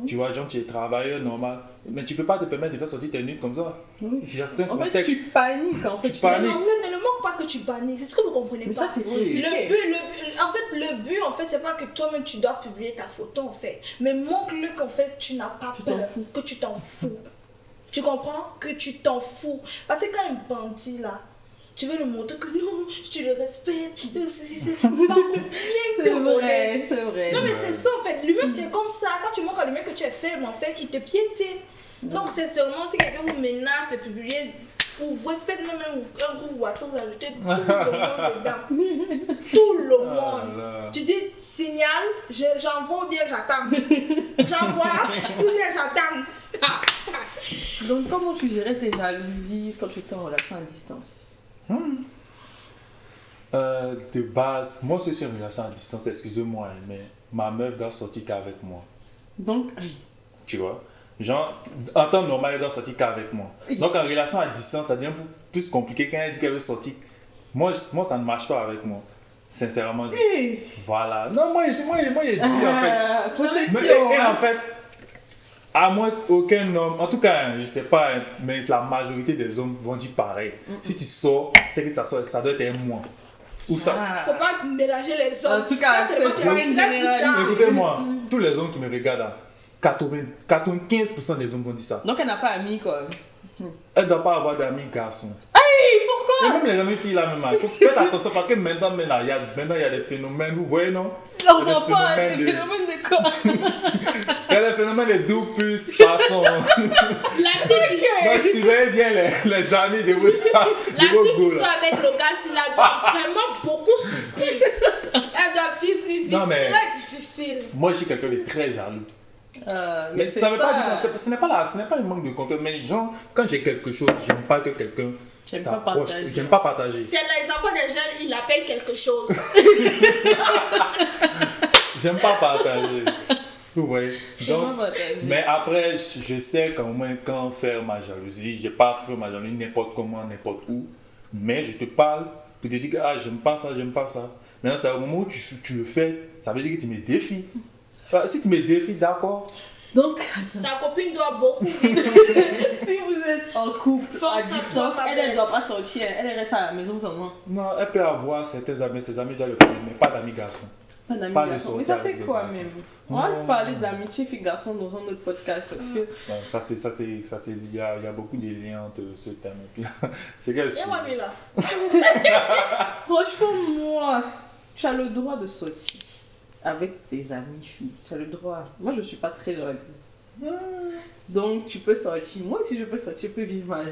Tu vois, genre, tu es travailleur normal. Mais tu peux pas te permettre de faire sortir tes nudes comme ça. Oui. Il y a certains En fait, contextes. tu paniques. En fait, Tu paniques. En fait, ne le manque pas que tu paniques. C'est ce que vous comprenez Mais pas. ça, c'est vrai. Le but, en fait, c'est pas que toi-même tu dois publier ta photo, en fait. Mais montre-le qu'en fait, tu n'as pas Tu peur, t'en fous. que tu t'en fous. Tu comprends? Que tu t'en fous. Parce que quand un bandit, là, tu veux lui montrer que non, tu le respectes. C'est pas bien C'est te voler. vrai, c'est vrai. Non, mais c'est ça, en fait. L'humain, c'est comme ça. Quand tu montres à l'humain que tu es faible, en fait, il te piétine. Donc, sincèrement, si quelqu'un vous menace de publier, ouvrez, faites même un groupe WhatsApp, vous ajoutez tout le monde dedans. Tout le monde. là. Tu dis, signal, j'envoie ou bien j'attends. J'envoie ou bien j'attends. Donc, comment tu gérais tes jalousies quand tu étais en relation à distance? De base, moi, je suis en relation à distance, excusez-moi, hein, mais ma meuf doit sortir qu'avec moi. Donc, Tu vois? Genre, en temps normal, elle doit sortir qu'avec moi. Donc, en relation à distance, ça devient un peu plus compliqué quand elle dit qu'elle veut sortir. Moi, ça ne marche pas avec moi. Sincèrement. Voilà. Non, moi, j'ai dit, en fait. possession. Et en fait, à moi, aucun homme, en tout cas, je sais pas, mais la majorité des hommes vont dire pareil. Si tu sors, c'est que ça doit être moi. Ou ça. Faut pas mélanger les hommes. En tout cas, Ça, c'est moi qui pas ai une très bizarre. généralité. Écoutez-moi, tous les hommes qui me regardent, là, 95% des hommes vont dire ça. Donc, elle n'a pas amis, quoi. Elle ne doit pas avoir d'amis garçons. Pourquoi? Et même les amis filles là même, hein, faites attention parce que maintenant il y a des phénomènes, vous voyez non? On Il y a voit des pas des phénomènes de- phénomènes de quoi? Il y a des phénomènes de double façon. La fille qui Donc surveillez bien les amis de vos La fille qui go sort là. avec le gars, s'il a doit vraiment beaucoup souffrir. Elle doit vivre une vie Non, mais- très difficile. Moi je suis quelqu'un de très jaloux. Mais ça veut pas dire, ce n'est pas un manque de confiance, mais genre quand j'ai quelque chose, j'aime pas que quelqu'un J'aime pas s'approche. partager. J'aime pas partager. C'est les enfants des jeunes, ils appellent quelque chose. J'aime pas partager. Vous voyez. J'aime Donc, pas partager. mais après, je sais quand faire ma jalousie. Je n'ai pas faire ma jalousie n'importe comment, n'importe où. Mais je te parle pour te dire que ah, j'aime pas ça, j'aime pas ça. Maintenant, c'est au moment où tu le fais, ça veut dire que tu me défies. Si tu me défies, d'accord. Donc, Sa copine doit beaucoup. si vous êtes en couple Force à à distance, toi, ma elle belle. ne doit pas sortir, elle reste à la maison seulement. Non, elle peut avoir certains amis, ses amis doivent le connaître, mais pas d'amis garçons. Pas d'amis Pas de garçons. sortir Mais ça avec fait des quoi garçons. même? On va Non. parler d'amitié fille-garçon dans un autre podcast parce que Non, il y a beaucoup de liens entre ce thème et puis c'est qu'elle Et moi, lui là. franchement, moi, tu as le droit de sortir avec tes amis filles. Tu as le droit. Moi, je suis pas très jalouse. Donc, tu peux sortir. Moi aussi, je peux sortir, je peux vivre ma vie.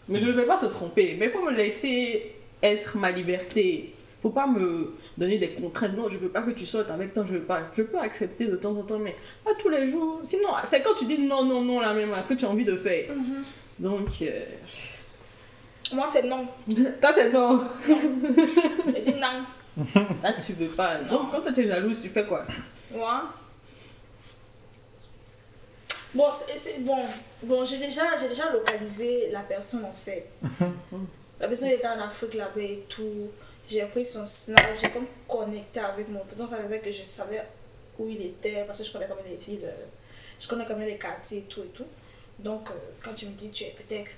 Mais je ne vais pas te tromper. Mais il faut me laisser être ma liberté. Faut pas me donner des contraintes. Non, je veux pas que tu sortes avec toi, je veux pas. Je peux accepter de temps en temps, mais pas tous les jours. Sinon, c'est quand tu dis non, non, non, la même, que tu as envie de faire. Donc, Moi, c'est non. toi, c'est non. Elle dit non. Là, tu veux pas. Donc, quand tu es jalouse, tu fais quoi? Moi. Bon, bon, j'ai déjà localisé la personne en fait. La personne était en Afrique là-bas et tout. J'ai pris son snap, j'ai comme connecté avec mon tonton. Ça veut dire que je savais où il était parce que je connais quand même les villes, je connais quand même les quartiers et tout et tout. Donc, quand tu me dis tu es peut-être,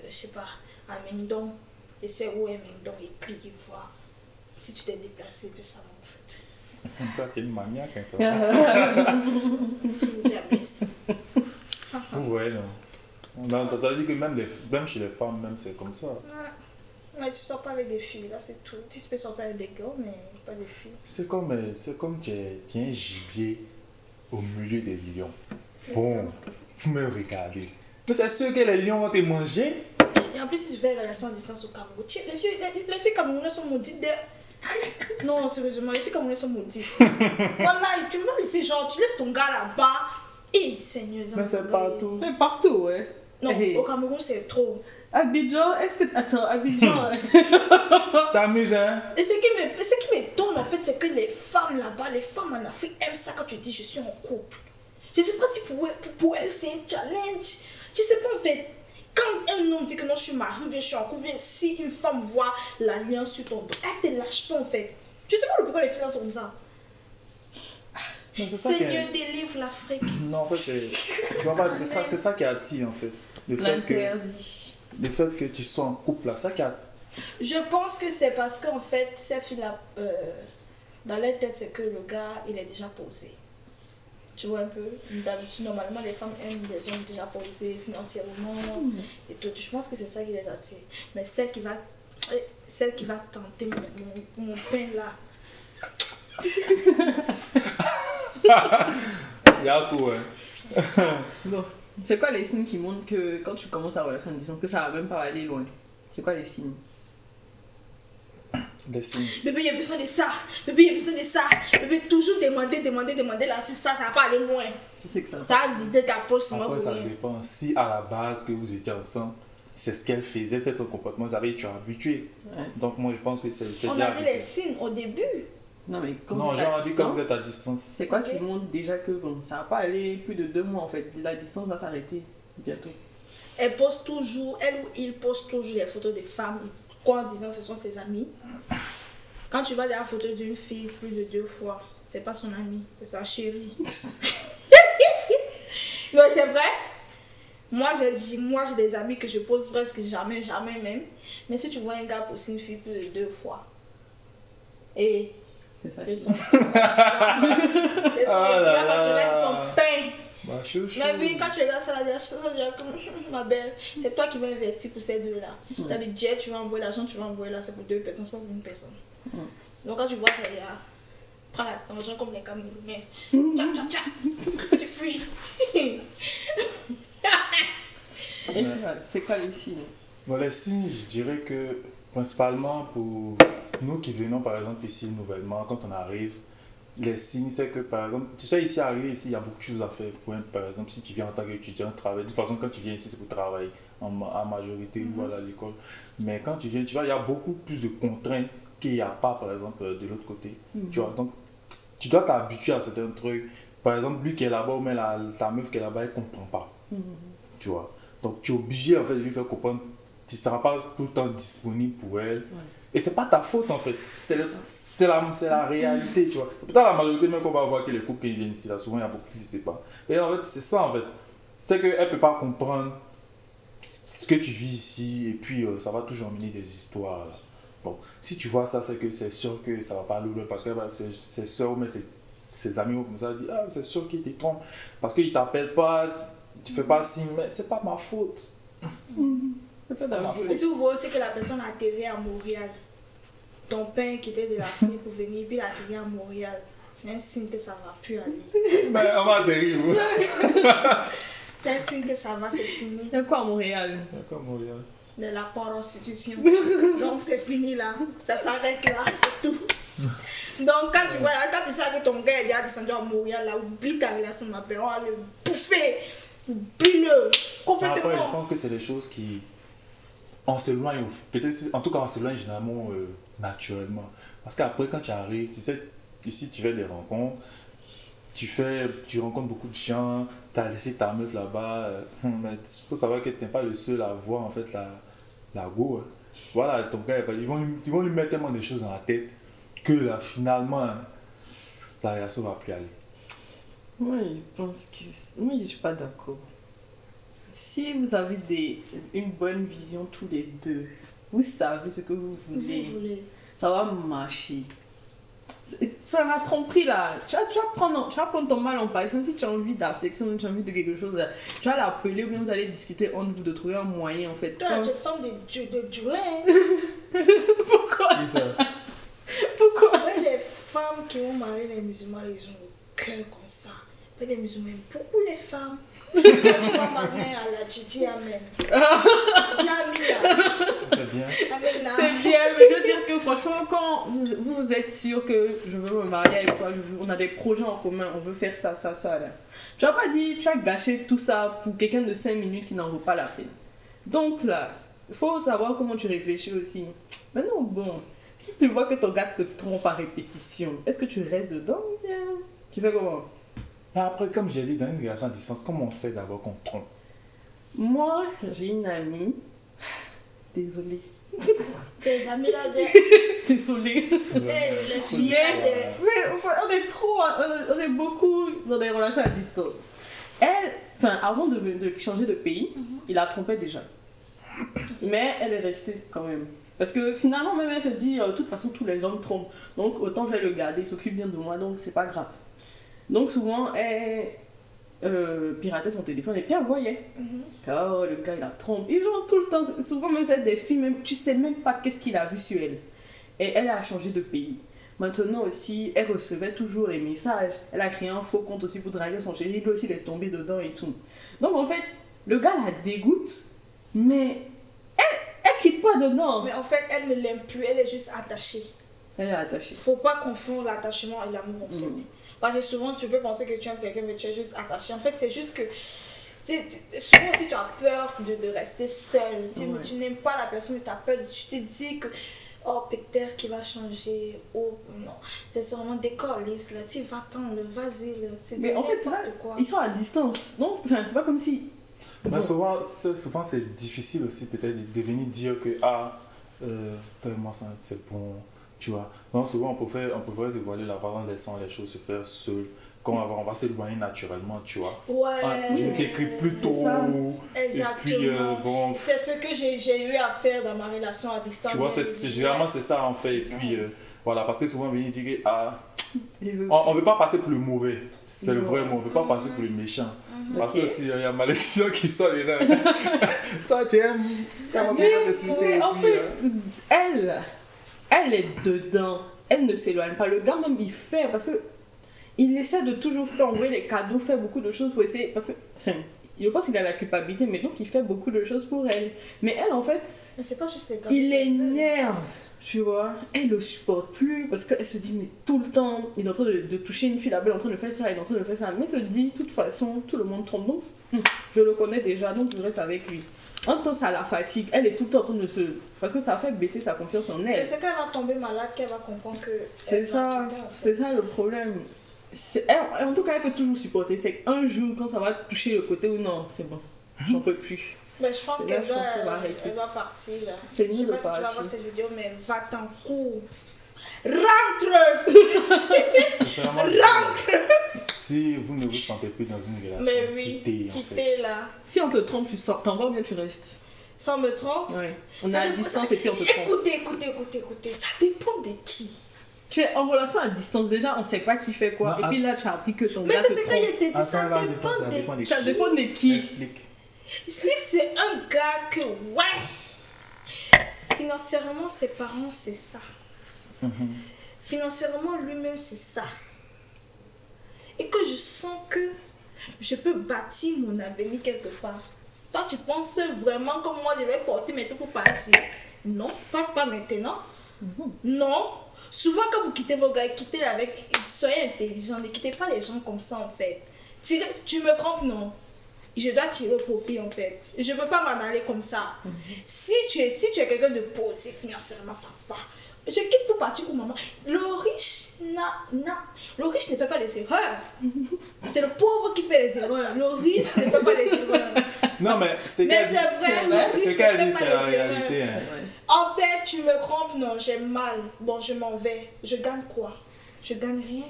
je sais pas, à Mendon, essaie où est Mendon et clique et vois si tu t'es déplacé plus ça en fait. Toi, tu es une maniaque, hein, toi. Je me dis à Miss. Ouais, non. T'as dit que même chez les femmes, même c'est comme ça. Mais tu sors pas avec des filles, là c'est tout. Tu peux sortir avec des gars, mais pas des filles. C'est comme tu es un gibier au milieu des lions. Bon, vous me regardez. Mais c'est sûr que les lions vont te manger. Et en plus, si je fais la relation à distance au Cameroun, les filles camerounaises sont maudites. Non, sérieusement, les filles camerounaises sont maudites. Voilà, tu me laisser genre, tu laisses ton gars là-bas. Et Seigneur, Mais c'est partout. C'est partout, ouais. Non, Hey. au Cameroun, c'est trop. Abidjan, est-ce que. Attends, Abidjan. T'amuses, hein? Et ce qui m'étonne en fait, c'est que les femmes là-bas, les femmes en Afrique aiment ça quand tu dis je suis en couple. Je sais pas si pour elles c'est un challenge. Je sais pas en fait. Quand un homme dit que non, je suis marié, ou bien je suis en couple, bien si une femme voit l'alliance sur ton dos, elle te lâche pas en fait. Je sais pas pourquoi les filles sont comme ça. Non, c'est ça Seigneur, délivre l'Afrique. Non, en fait, tu vois pas, c'est ça qui attire, en fait. L'interdit. Le fait que tu sois en couple, là, ça qui attire. Je pense que c'est parce qu'en fait, cette fille-là, dans leur tête, c'est que le gars, il est déjà posé. Tu vois un peu? D'habitude, normalement, les femmes aiment les hommes déjà posés financièrement et tout. Je pense que c'est ça qui les attire. Mais celle qui va tenter mon pain là. Il y a un coup, ouais. Bon, c'est quoi les signes qui montrent que quand tu commences la relation à distance, que ça va même pas aller loin? C'est quoi les signes? Des signes. Bébé, il y a besoin de ça. Bébé, il y a besoin de ça. Bébé, toujours demander là, c'est ça va pas aller loin. Tu sais que ça. Ça a l'idée ta poche, c'est moi Après, pour ça rien. dépend. Si à la base que vous étiez ensemble, c'est ce qu'elle faisait, c'est son comportement, vous avez, tu es habitué. Ouais. Donc, moi, je pense que c'est On bien a dit habitué. les signes au début. Non, mais comme Non, vous êtes j'ai à dit quand vous êtes à distance, distance. c'est quoi qui Ok. montre déjà que bon, ça va pas aller plus de 2 mois en fait. La distance va s'arrêter bientôt. Elle poste toujours, elle ou il poste toujours les photos des femmes, quoi en disant ce sont ses amis. Quand tu vois la photo d'une fille plus de 2 fois, c'est pas son amie, c'est sa chérie. Mais c'est vrai. Moi j'ai des amis que je pose presque jamais même. Mais si tu vois un gars poster une fille plus de 2 fois, et C'est ça. ils je sont dis. ils sont peints. Bah, chouchou. Mais oui, quand tu regardes ça, là, comme ma belle, c'est toi qui vas investir pour ces deux-là. T'as des jets, tu vas envoyer l'argent, tu vas envoyer là, c'est pour 2 personnes, c'est pas pour une personne. Donc quand tu vois ça, il y a. Prends l'attention comme les Camerounais. Tcha tcha tcha. Tu fuis. Et puis, voilà, c'est quoi les signes? Bon, les signes, je dirais que principalement pour nous qui venons par exemple ici nouvellement, quand on arrive, les signes, c'est que par exemple, tu sais, ici, arrivé ici, il y a beaucoup de choses à faire. Par exemple, si tu viens en tant qu'étudiant, travailler. De toute façon, quand tu viens ici, c'est pour travailler en majorité ou à l'école. Mais quand tu viens, tu vois, il y a beaucoup plus de contraintes qu'il n'y a pas, par exemple, de l'autre côté. Tu vois, donc, tu dois t'habituer à certains trucs. Par exemple, lui qui est là-bas, ou même ta meuf qui est là-bas, elle ne comprend pas. Tu vois. Donc, tu es obligé, en fait, de lui faire comprendre. Tu ne seras pas tout le temps disponible pour elle. Et c'est pas ta faute en fait, c'est la réalité, tu vois. Peut-être la majorité, même qu'on va voir que les couples qui viennent ici, là, souvent il y a beaucoup qui ne savent pas. Et en fait, c'est ça en fait. C'est qu'elle ne peut pas comprendre ce que tu vis ici, et puis ça va toujours emmener des histoires. Là. Bon, si tu vois ça, c'est que c'est sûr que ça va pas aller loin, parce que ses soeurs, mais ses amis comme ça, disent ah, c'est sûr qu'ils te trompent, parce qu'ils ne t'appellent pas, tu fais pas signe, mais c'est pas ma faute. C'est pas ma faute. Et tu vois aussi que la personne a atterri à Montréal. Ton père quittait de l'Afrique pour venir, puis il a atterri à Montréal. C'est un signe que ça va plus aller. Mais on va atterrir. C'est un signe que ça va, c'est fini. Il y a quoi à Montréal? D'accord, Montréal. De la prostitution. Donc c'est fini là. Ça s'arrête là, c'est tout. Donc quand tu vois, quand tu sais que ton gars est déjà descendu à Montréal, là, oublie ta relation, ma belle. On va le bouffer. Oublie-le. Après, je Complètement. pense que c'est des choses qui. On s'éloigne, peut-être, en tout cas, on s'éloigne généralement naturellement. Parce qu'après, quand tu arrives, tu sais, ici, tu fais des rencontres, tu rencontres beaucoup de gens, tu as laissé ta meuf là-bas, mais il faut savoir que tu n'es pas le seul à voir en fait la go. Hein. Voilà, ton gars, ils vont lui mettre tellement de choses dans la tête que là, finalement, la relation ne va plus aller. Moi, je pense que. Moi, je suis pas d'accord. Si vous avez une bonne vision tous les deux, vous savez ce que vous voulez, Vous voulez. ça va marcher. C'est la tromperie là. Tu vas prendre ton mal en patience. Si tu as envie d'affection, tu as envie de quelque chose, tu vas l'appeler ou bien vous allez discuter entre vous de trouver un moyen en fait. Toi, tu es femme de Julien. Pourquoi? Oui, ça. Pourquoi? Ouais, les femmes qui ont marié les musulmans, ils ont le cœur comme ça. Mais les musulmans aiment beaucoup les femmes. Quand tu vas marier à la Titi, amen. Dis amen là. C'est bien. Amen là. C'est bien, mais je veux dire que franchement, quand vous êtes sûr que je veux me marier avec toi, on a des projets en commun, on veut faire ça, là. Tu vas pas dire, tu vas gâcher tout ça pour quelqu'un de 5 minutes qui n'en vaut pas la peine. Donc là, il faut savoir comment tu réfléchis aussi. Mais non, bon, si tu vois que ton gars te trompe par répétition, est-ce que tu restes dedans ou bien tu fais comment? Mais après, comme j'ai dit, dans une relation à distance, comment on sait d'abord qu'on trompe? Moi, j'ai une amie. Désolée. Tes amis là, Désolée. les filles là, Mais enfin, on est beaucoup dans des relations à distance. Elle, enfin, avant de changer de pays, il la trompait déjà. Mais elle est restée quand même. Parce que finalement, même elle se dit, de toute façon, tous les hommes trompent. Donc autant je vais le garder, il s'occupe bien de moi, donc c'est pas grave. Donc souvent, elle piratait son téléphone et puis elle voyait. Oh, le gars, il la trompe. Ils ont tout le temps, souvent même c'est des filles, même, tu sais même pas qu'est-ce qu'il a vu sur elle. Et elle a changé de pays. Maintenant aussi, elle recevait toujours les messages. Elle a créé un faux compte aussi pour draguer son chéri. Lui aussi, il est tombé dedans et tout. Donc en fait, le gars la dégoûte, mais elle quitte pas dedans. Mais en fait, elle ne l'aime plus, elle est juste attachée. Elle est attachée. Faut pas confondre l'attachement et l'amour en fait. Parce que souvent, tu peux penser que tu aimes quelqu'un, mais tu es juste attaché. En fait, c'est juste que souvent aussi, tu as peur de rester seule. Mais tu n'aimes pas la personne, mais tu as peur. Tu te dis que oh, peut-être qu'il va changer. Oh, non. C'est vraiment des colis, là. Tu vas-t'en, vas-y. Mais en fait, là, ils sont à distance. Donc, c'est pas comme si... Mais souvent, c'est difficile aussi peut-être de venir dire que toi et moi, c'est bon, tu vois. Donc souvent, on préfère se voiler la face en laissant les choses se faire seules. Quand on va s'éloigner naturellement, tu vois. Ouais. Je t'écris plus tôt. Exactement. Et puis, c'est ce que j'ai eu à faire dans ma relation à distance. Tu vois, généralement, c'est ça en fait. Et puis, voilà, parce que souvent, on vient dire que on ne veut pas passer pour le mauvais. C'est le vrai mot. On ne veut pas passer pour le méchant. Parce que s'il y a malédiction qui sort là. Toi, tu aimes. Mais en fait, elle est dedans. Elle ne s'éloigne pas. Le gars même, il fait parce que il essaie de toujours faire envoyer les cadeaux, faire beaucoup de choses pour essayer. Parce que, je pense qu'il a la culpabilité, mais donc il fait beaucoup de choses pour elle. Mais elle, en fait, mais c'est pas juste il l'énerve. Tu vois, elle le supporte plus parce qu'elle se dit, mais tout le temps, il est en train de toucher une fille là-bas, il est en train de faire ça, il est en train de faire ça. Mais elle se dit, de toute façon, tout le monde trompe. Donc, je le connais déjà, donc je reste avec lui. En même temps, ça la fatigue. Elle est tout le temps en train de se. Parce que ça fait baisser sa confiance en elle. Et c'est quand elle va tomber malade qu'elle va comprendre que. C'est ça, c'est ça le problème. En tout cas, elle peut toujours supporter. C'est qu'un jour, quand ça va toucher le côté où non, c'est bon, j'en peux plus. Mais je pense qu'elle va partir là. C'est Je sais mieux de pas si tu vas partir. voir cette vidéo, mais va-t'en cours. Rentre. Rentre. Si vous ne vous sentez plus dans une relation, Mais oui, quittez là. Si on te trompe, tu sors, t'en vas ou bien tu restes. Si on me trompe. Oui. On est à distance et puis on te trompe. Écoutez. Ça dépend de qui. Tu es en relation à distance, déjà on sait pas qui fait quoi. Non, et puis là tu as appris que ton mais gars c'est te ce que je trompe. t'ai dit, ça dépend de qui. Ça dépend de qui. Explique. Si c'est un gars que, ouais, financièrement, ses parents, c'est ça. Financièrement, lui-même, c'est ça. Et que je sens que je peux bâtir mon avenir quelque part. Toi, tu penses vraiment que moi, je vais porter mes pieds pour partir? Non, pas maintenant. Non. Souvent, quand vous quittez vos gars, quittez-les avec... Soyez intelligent, ne quittez pas les gens comme ça, en fait. Tu me trompes, non. Je dois tirer profit en fait. Je ne peux pas m'en aller comme ça. Si tu es quelqu'un de posé financièrement, ça va. Je quitte pour partir pour maman. Le riche ne fait pas les erreurs. C'est le pauvre qui fait les erreurs. Le riche ne fait pas les erreurs. Non, mais c'est vrai. C'est qu'elle dit, c'est la réalité. Hein. En fait, tu me trompes, non, j'ai mal. Bon, je m'en vais. Je gagne quoi? Je gagne rien.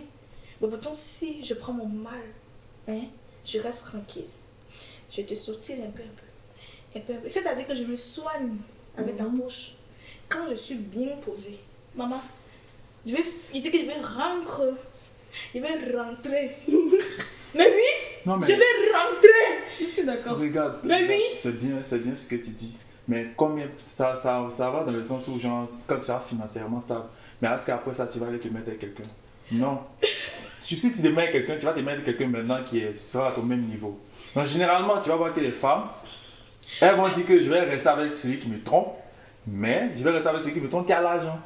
Mais pourtant, si je prends mon mal, je reste tranquille. Je te soutire un peu. C'est-à-dire que je me soigne avec ta bouche. Quand je suis bien posée, maman, il dit que je vais rentrer. Je vais rentrer. Mais oui, je vais rentrer. Je suis d'accord. Regarde, mais oui. C'est bien ce que tu dis. Mais combien ça va dans le sens où, genre, quand tu seras financièrement stable, mais est-ce qu'après ça, tu vas aller te mettre avec quelqu'un? Non. Si tu te mets avec quelqu'un, tu vas te mettre avec quelqu'un maintenant qui sera à ton même niveau. Donc, généralement, tu vas voir que les femmes, elles vont dire que je vais rester avec celui qui me trompe, mais je vais rester avec celui qui me trompe qui a l'argent.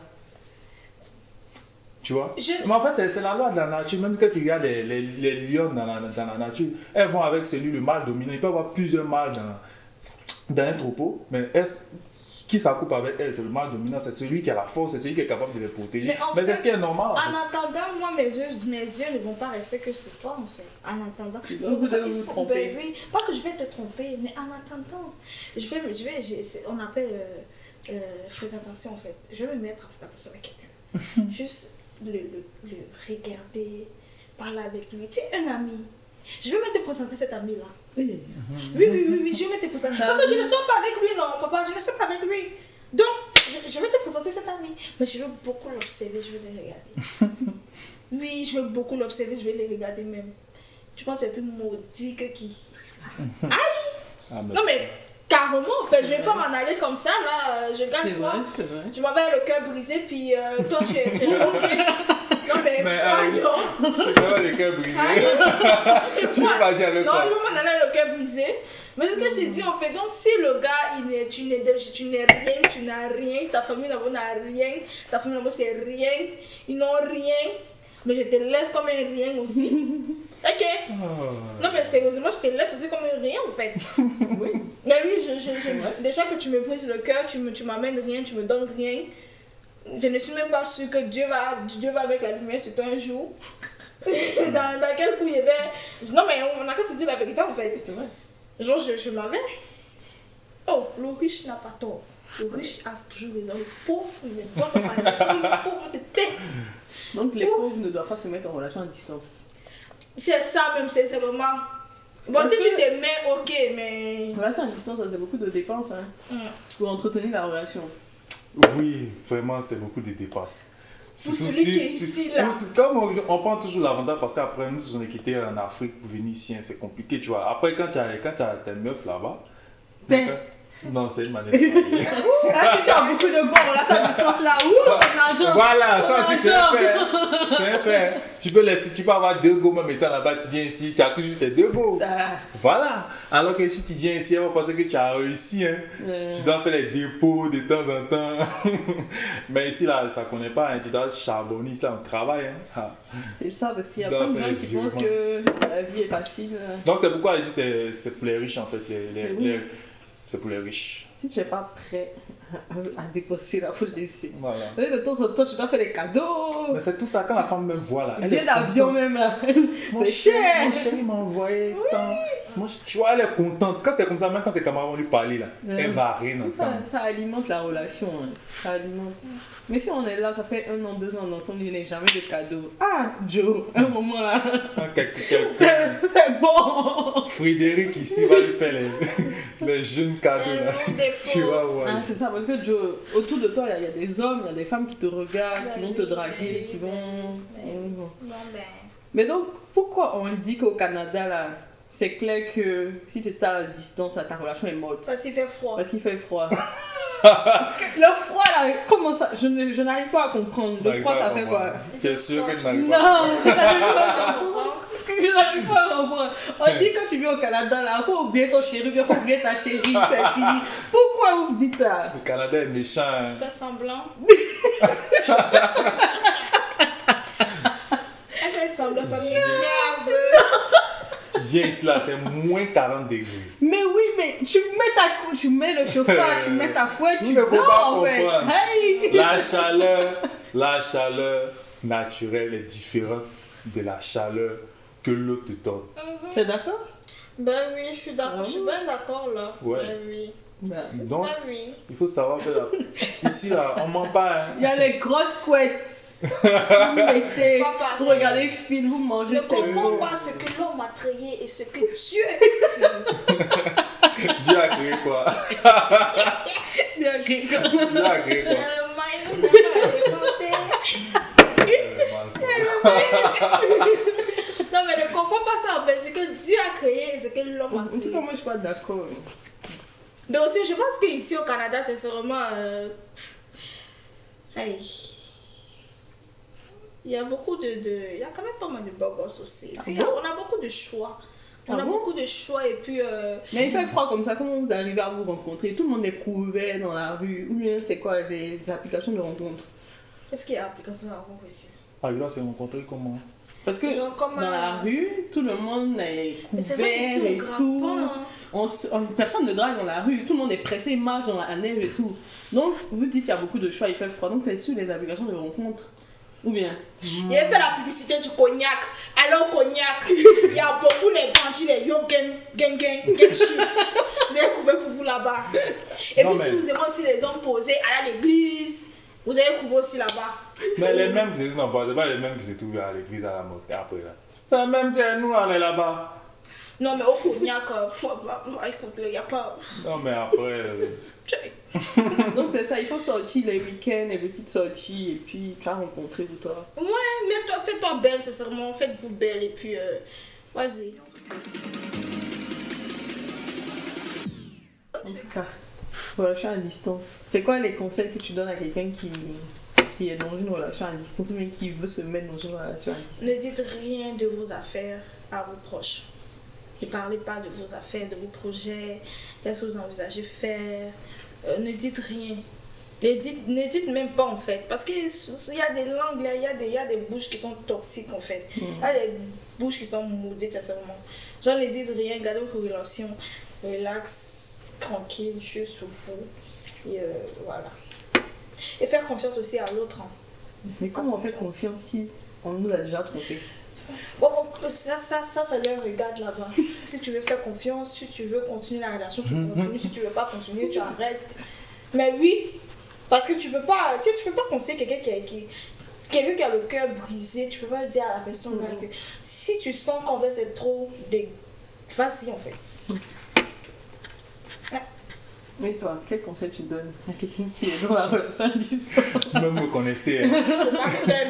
Tu vois? Mais en fait, c'est la loi de la nature. Même quand tu regardes les lions dans la nature, elles vont avec le mâle dominant. Il peut y avoir plusieurs mâles dans un troupeau, mais qui s'accouple avec elle, c'est le mâle dominant, c'est celui qui a la force, c'est celui qui est capable de les protéger. Mais en Mais c'est fait, ce qui est normal. En fait. En attendant, moi, mes yeux ne vont pas rester que sur toi, en fait. En attendant. Donc, vous devez vous tromper. Ben oui, pas que je vais te tromper, mais en attendant, on appelle fréquentation, en fait. Je vais me mettre en fréquentation avec quelqu'un. Juste le regarder, parler avec lui. Tu sais, un ami. Je vais même te présenter cet ami-là. Oui. Oui, je vais te présenter. Parce que je ne sors pas avec lui, non, papa, je ne sors pas avec lui. Donc, je vais te présenter cet ami. Mais je veux beaucoup l'observer, je vais le regarder. Oui, je veux beaucoup l'observer, je vais le regarder même. Je pense que c'est plus maudit que qui. Aïe! Ah, mais- Non, mais carrément, en fait, je vais pas m'en aller comme ça, là. Je C'est gagne vrai, quoi? c'est vrai. Tu m'avais le cœur brisé, puis toi, tu es ok. Non, mais voyons. c'est vraiment le cœur brisé. Tu veux pas dire avec Non, quoi? je vais m'en aller le cœur brisé. Mais ce que je t'ai dit, en fait, donc si le gars, tu n'es rien, tu n'as rien, ta famille là-bas n'a rien, ta famille là-bas c'est rien, ils n'ont rien, mais je te laisse comme un rien aussi. Ok? Non, mais sérieusement, je te laisse aussi comme un rien en fait. Oui. Mais oui, déjà que tu me brises le cœur, tu m'amènes rien, tu me donnes rien. Je ne suis même pas sûre que Dieu va avec la lumière sur toi un jour. dans quel coup il y avait. Non, mais on n'a qu'à se dire la vérité en fait. C'est vrai. Genre, je m'en vais. Oh, le riche n'a pas tort. Le riche a toujours raison. Le pauvre ne doit pas parler. Le pauvre, c'est pire. Donc les pauvres ne doivent pas se mettre en relation à distance. C'est ça même, c'est vraiment. Bon, Parce si que- tu te mets, ok, mais. Une relation à distance, ça c'est beaucoup de dépenses pour entretenir la relation. Oui, vraiment, c'est beaucoup de dépenses. Pour celui qui est ici, là. Comme on prend toujours l'avantage parce qu'après nous, on est quitté en Afrique pour venir ici, hein, c'est compliqué, tu vois. Après, quand tu as ta meuf là-bas. Non, c'est une manière de parler. Ah, si tu as beaucoup de bonnes relations à distance là, ouh, ton argent. Voilà, Ton ça aussi c'est argent. un fait. C'est un fait. Tu peux avoir deux go même étant là-bas, tu viens ici, tu as toujours tes deux go. Ah, Voilà. Alors que si tu viens ici, elle va penser que tu as réussi. Hein. Tu dois faire les dépôts de temps en temps. Mais ici, là, ça ne connaît pas. Hein. Tu dois charbonner. Ici, là, on travaille. Hein. Ah. c'est ça, parce qu'il y a Doit plein de faire gens les qui pensent que la vie est facile. Donc, c'est pourquoi elle dit que c'est pour les riches, en fait. C'est oui. C'est pour les riches. Si tu n'es pas prêt à dépenser, là, faut le laisser. Voilà. De temps en temps, tu dois faire des cadeaux. Mais c'est tout ça. Quand la femme me voit, là. Billet d'avion même, là. Mon C'est chéri, cher. mon chéri m'a envoyé tant. Tu vois, elle est contente. Quand c'est comme ça, même quand ses camarades vont lui parler, là, elle va rire Tout ça, ensemble. ça alimente la relation. Hein. Ça alimente. Mais si on est là, ça fait 1 an, 2 ans ensemble, il n'est jamais de cadeau. Ah, Joe, un moment là. Quelqu'un, C'est bon. Frédéric ici va lui faire les jeunes cadeaux, là. Tu vas voir. Ah, c'est ça, parce que Joe, autour de toi, il y a des hommes, il y a des femmes qui te regardent, qui vont te draguer, qui vont. Non, ben. Mais donc, pourquoi on dit qu'au Canada, là, c'est clair que si tu es à distance, ta relation est morte? Parce qu'il fait froid. Parce qu'il fait froid. Le froid, là, comment ça? Je n'arrive pas à comprendre. Le froid, ça fait quoi? Tu es sûr que tu n'arrives pas? Non, je n'arrive pas à comprendre. Je n'arrive pas à comprendre. On dit que quand tu viens au Canada, là, faut oublier ton chéri, il faut oublier ta chérie, c'est fini. Pourquoi vous dites ça? Le Canada est méchant. Hein. Fais semblant. Elle fait semblant, ça m'énerve. Tu viens ici, là, c'est moins 40 degrés. Mais oui, mais tu mets le chauffage, tu mets ta couette, tu Nous ne pouvons pas dors, en fait. comprendre. Hey! La chaleur naturelle est différente de la chaleur que l'eau te donne. Tu es d'accord? Ben oui, je suis d'accord. Ah Je suis bien d'accord là. Ouais. Ben oui. Donc, Ben oui. il faut savoir que là, ici, là, on ne ment pas. Hein. Il y a les grosses couettes. Vous mettez, Papa. vous regardez le film, vous mangez, Ne c'est confonds bon. pas ce que l'homme a créé et ce que Dieu a créé. Dieu a créé quoi? Bien rigolo. Dieu a créé C'est quoi? le maïs qui a inventé. Non mais ne confonds pas ça en fait. Ce que Dieu a créé et ce que l'homme a En tout créé. cas, moi, je suis pas d'accord. Mais aussi, je pense qu'ici au Canada, c'est vraiment. Hey. Il y a beaucoup il y a quand même pas mal de beaux gosses aussi. Tu sais, on a beaucoup de choix. On Ah a bon? beaucoup de choix et puis. Mais il fait froid comme ça, comment vous arrivez à vous rencontrer? Tout le monde est couvert dans la rue. Ou bien c'est quoi, des applications de rencontre? Qu'est-ce qu'il y a application à vous ici? arriver à se rencontrer comment? Parce que Genre comme dans la rue, tout le monde est Mais c'est vrai qu'ici, couvert on et gratte tout. pas, hein. Personne ne drague dans la rue, tout le monde est pressé, marche dans la neige et tout. Donc, vous dites qu'il y a beaucoup de choix, il fait froid, donc c'est sur les applications de rencontre. Ou bien Il a fait la publicité du cognac. Alors, cognac, il y a beaucoup les bandits, les yo gang shit. Vous avez trouvé pour vous là-bas. Et Non, puis, mais- si vous aimez aussi les hommes posés à l'église, vous avez trouvé aussi là-bas. Mais les mêmes qui se trouvent, non, c'est pas les mêmes qui se trouvent à l'église, à la mosquée après là. C'est même, c'est nous, on est là-bas. Non, mais au cognac, écoute, il n'y a pas. Non, mais après. Donc c'est ça, il faut sortir les week-ends, les petites sorties, et puis tu vas rencontrer tout toi. Ouais, mais toi, fais-toi belle, sincèrement. Faites-vous belle, et puis, vas-y. En tout cas, relation à distance. C'est quoi les conseils que tu donnes à quelqu'un qui est dans une relation à distance ou bien qui veut se mettre dans une relation à distance? Ne dites rien de vos affaires à vos proches. Ne parlez pas de vos affaires, de vos projets, qu'est-ce que vous envisagez faire. Ne dites rien. Ne dites même pas en fait. Parce qu'il y a des langues, il y a des bouches qui sont toxiques en fait. Il y a des bouches qui sont maudites sincèrement. Genre ne dites rien, gardez votre relation. Relax, tranquille, juste sous vous. Et voilà. Et faire confiance aussi à l'autre. Hein. Mais comment on fait confiance si on nous a déjà trompés? Bon, ça leur regarde là-bas. Si tu veux faire confiance, si tu veux continuer la relation, tu continues. Si tu veux pas continuer, tu arrêtes. Mais oui, parce que tu peux pas conseiller quelqu'un quelqu'un qui a le cœur brisé, tu peux pas le dire à la personne là que si tu sens qu'en fait c'est trop vas-y en fait. Mais toi, quel conseil tu donnes à quelqu'un qui est dans la relation à distance? Même vous connaissez, hein. Faut pas faire.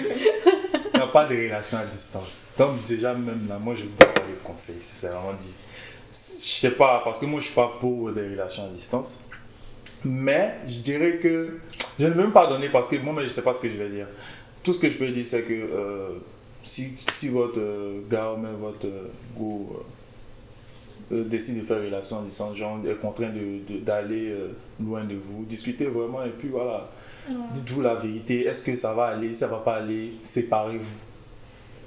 Il n'y a pas de relation à distance. Donc déjà même là, moi je vous donne pas de conseils, c'est vraiment dit. Je sais pas, parce que moi je suis pas pour des relations à distance. Mais je dirais que je ne veux même pas donner parce que moi je sais pas ce que je vais dire. Tout ce que je peux dire c'est que si votre gars ou même votre go décide de faire relation à distance, genre est contraint d'aller loin de vous, discutez vraiment et puis voilà. Dites-vous la vérité, est-ce que ça va aller, ça va pas aller, séparez-vous.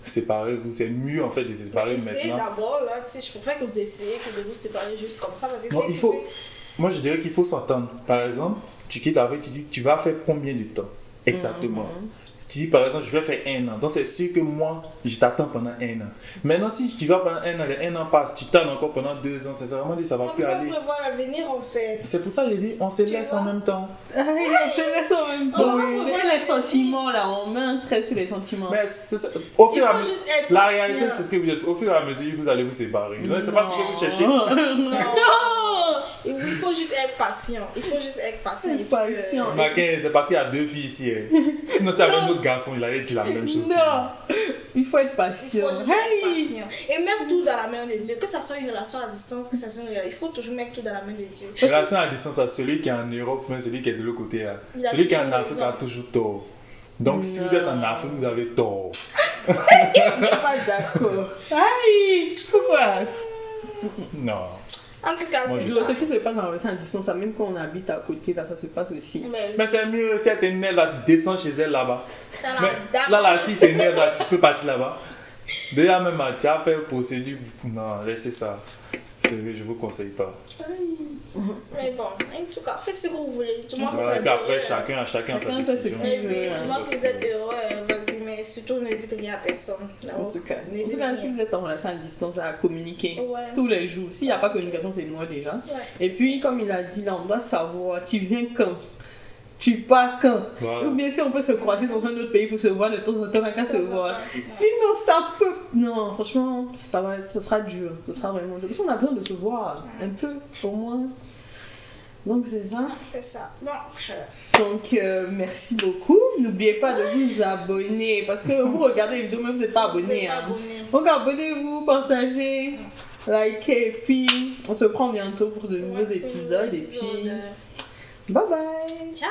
Séparez-vous, c'est mieux en fait de se séparer Essayez maintenant. d'abord là, tu sais, je préfère que vous essayez que de vous séparer juste comme ça parce que Non, il faut, moi je dirais qu'il faut s'entendre. Par exemple, tu quittes avec, tu dis tu vas faire combien de temps exactement. Si tu dis par exemple je vais faire 1 an, donc c'est sûr que moi je t'attends pendant 1 an. Maintenant si tu vas pendant 1 an, les 1 an passe, tu t'attends encore pendant 2 ans, c'est vraiment dit ça va on plus peut aller. prévoir l'avenir en fait. C'est pour ça que j'ai dit on se Tu laisse vois? en même temps. Ah, on se laisse en même temps. Oui. Mais les sentiments là, on met un trait sur les sentiments. Mais c'est ça. Au Il fur et à faut mesure, juste être la patient. réalité c'est ce que vous dites. Au fur et à mesure vous allez vous séparer. C'est pas ce que vous cherchez. Non. Et oui, il faut juste être patient. Il faut juste être patient. Être patient. Maquin, c'est parce qu'il y a 2 filles ici. Hein. Sinon, c'est avec un autre garçon, il allait dire la même chose. Non, il faut être Il patient. faut juste être patient. Et mettre tout dans la main de Dieu. Que ça soit une relation à distance, que ça soit une relation. Il faut toujours mettre tout dans la main de Dieu. Relation à distance, à celui qui est en Europe, mais celui qui est de l'autre côté. Hein. Il a Celui qui est en toujours Afrique raison. a toujours tort. Donc, si vous êtes en Afrique, vous avez tort. Je suis pas d'accord. Aïe, pourquoi? Non. En tout cas, Moi, c'est Ce ça. qui se passe en relation à distance, ça, même quand on habite à côté, là, ça se passe aussi. Mais c'est mieux si elle t'énerve là, tu descends chez elle là-bas. Dans Mais là, si t'énerve là, tu peux partir là-bas. Déjà, même, tu as fait procédure. Non, laissez ça. Je vous conseille pas. Mais bon, en tout cas, faites ce que vous voulez. Du moins que vous Voilà, êtes qu'après, heureux. chacun sa Chacun fait ce décision. qu'il Et puis, veut. du moins que vous êtes heureux, vas-y, mais surtout ne dites rien à personne. En tout cas, ne dites si rien. vous êtes en relation à distance, à communiquer Ouais. tous les jours. S'il n'y a pas de communication, c'est moi déjà. Ouais. Et puis, comme il a dit, là, on doit savoir, tu viens quand? Tu pars quand? Voilà. Ou bien si on peut se croiser dans un autre pays pour se voir de temps en temps, on n'a qu'à se voir. Ouais. Sinon, ça peut. Non, franchement, ce sera dur. Ce sera vraiment dur. Parce qu'on a besoin de se voir un peu, au moins. Donc, c'est ça. C'est ça. Bon. Donc, merci beaucoup. N'oubliez pas de vous abonner. Parce que vous regardez les vidéos, mais vous n'êtes pas abonné. Vous êtes pas Hein. abonné. Donc, abonnez-vous, partagez, likez. Et puis, on se prend bientôt pour de nouveaux épisodes. Et puis, bye bye. Ciao.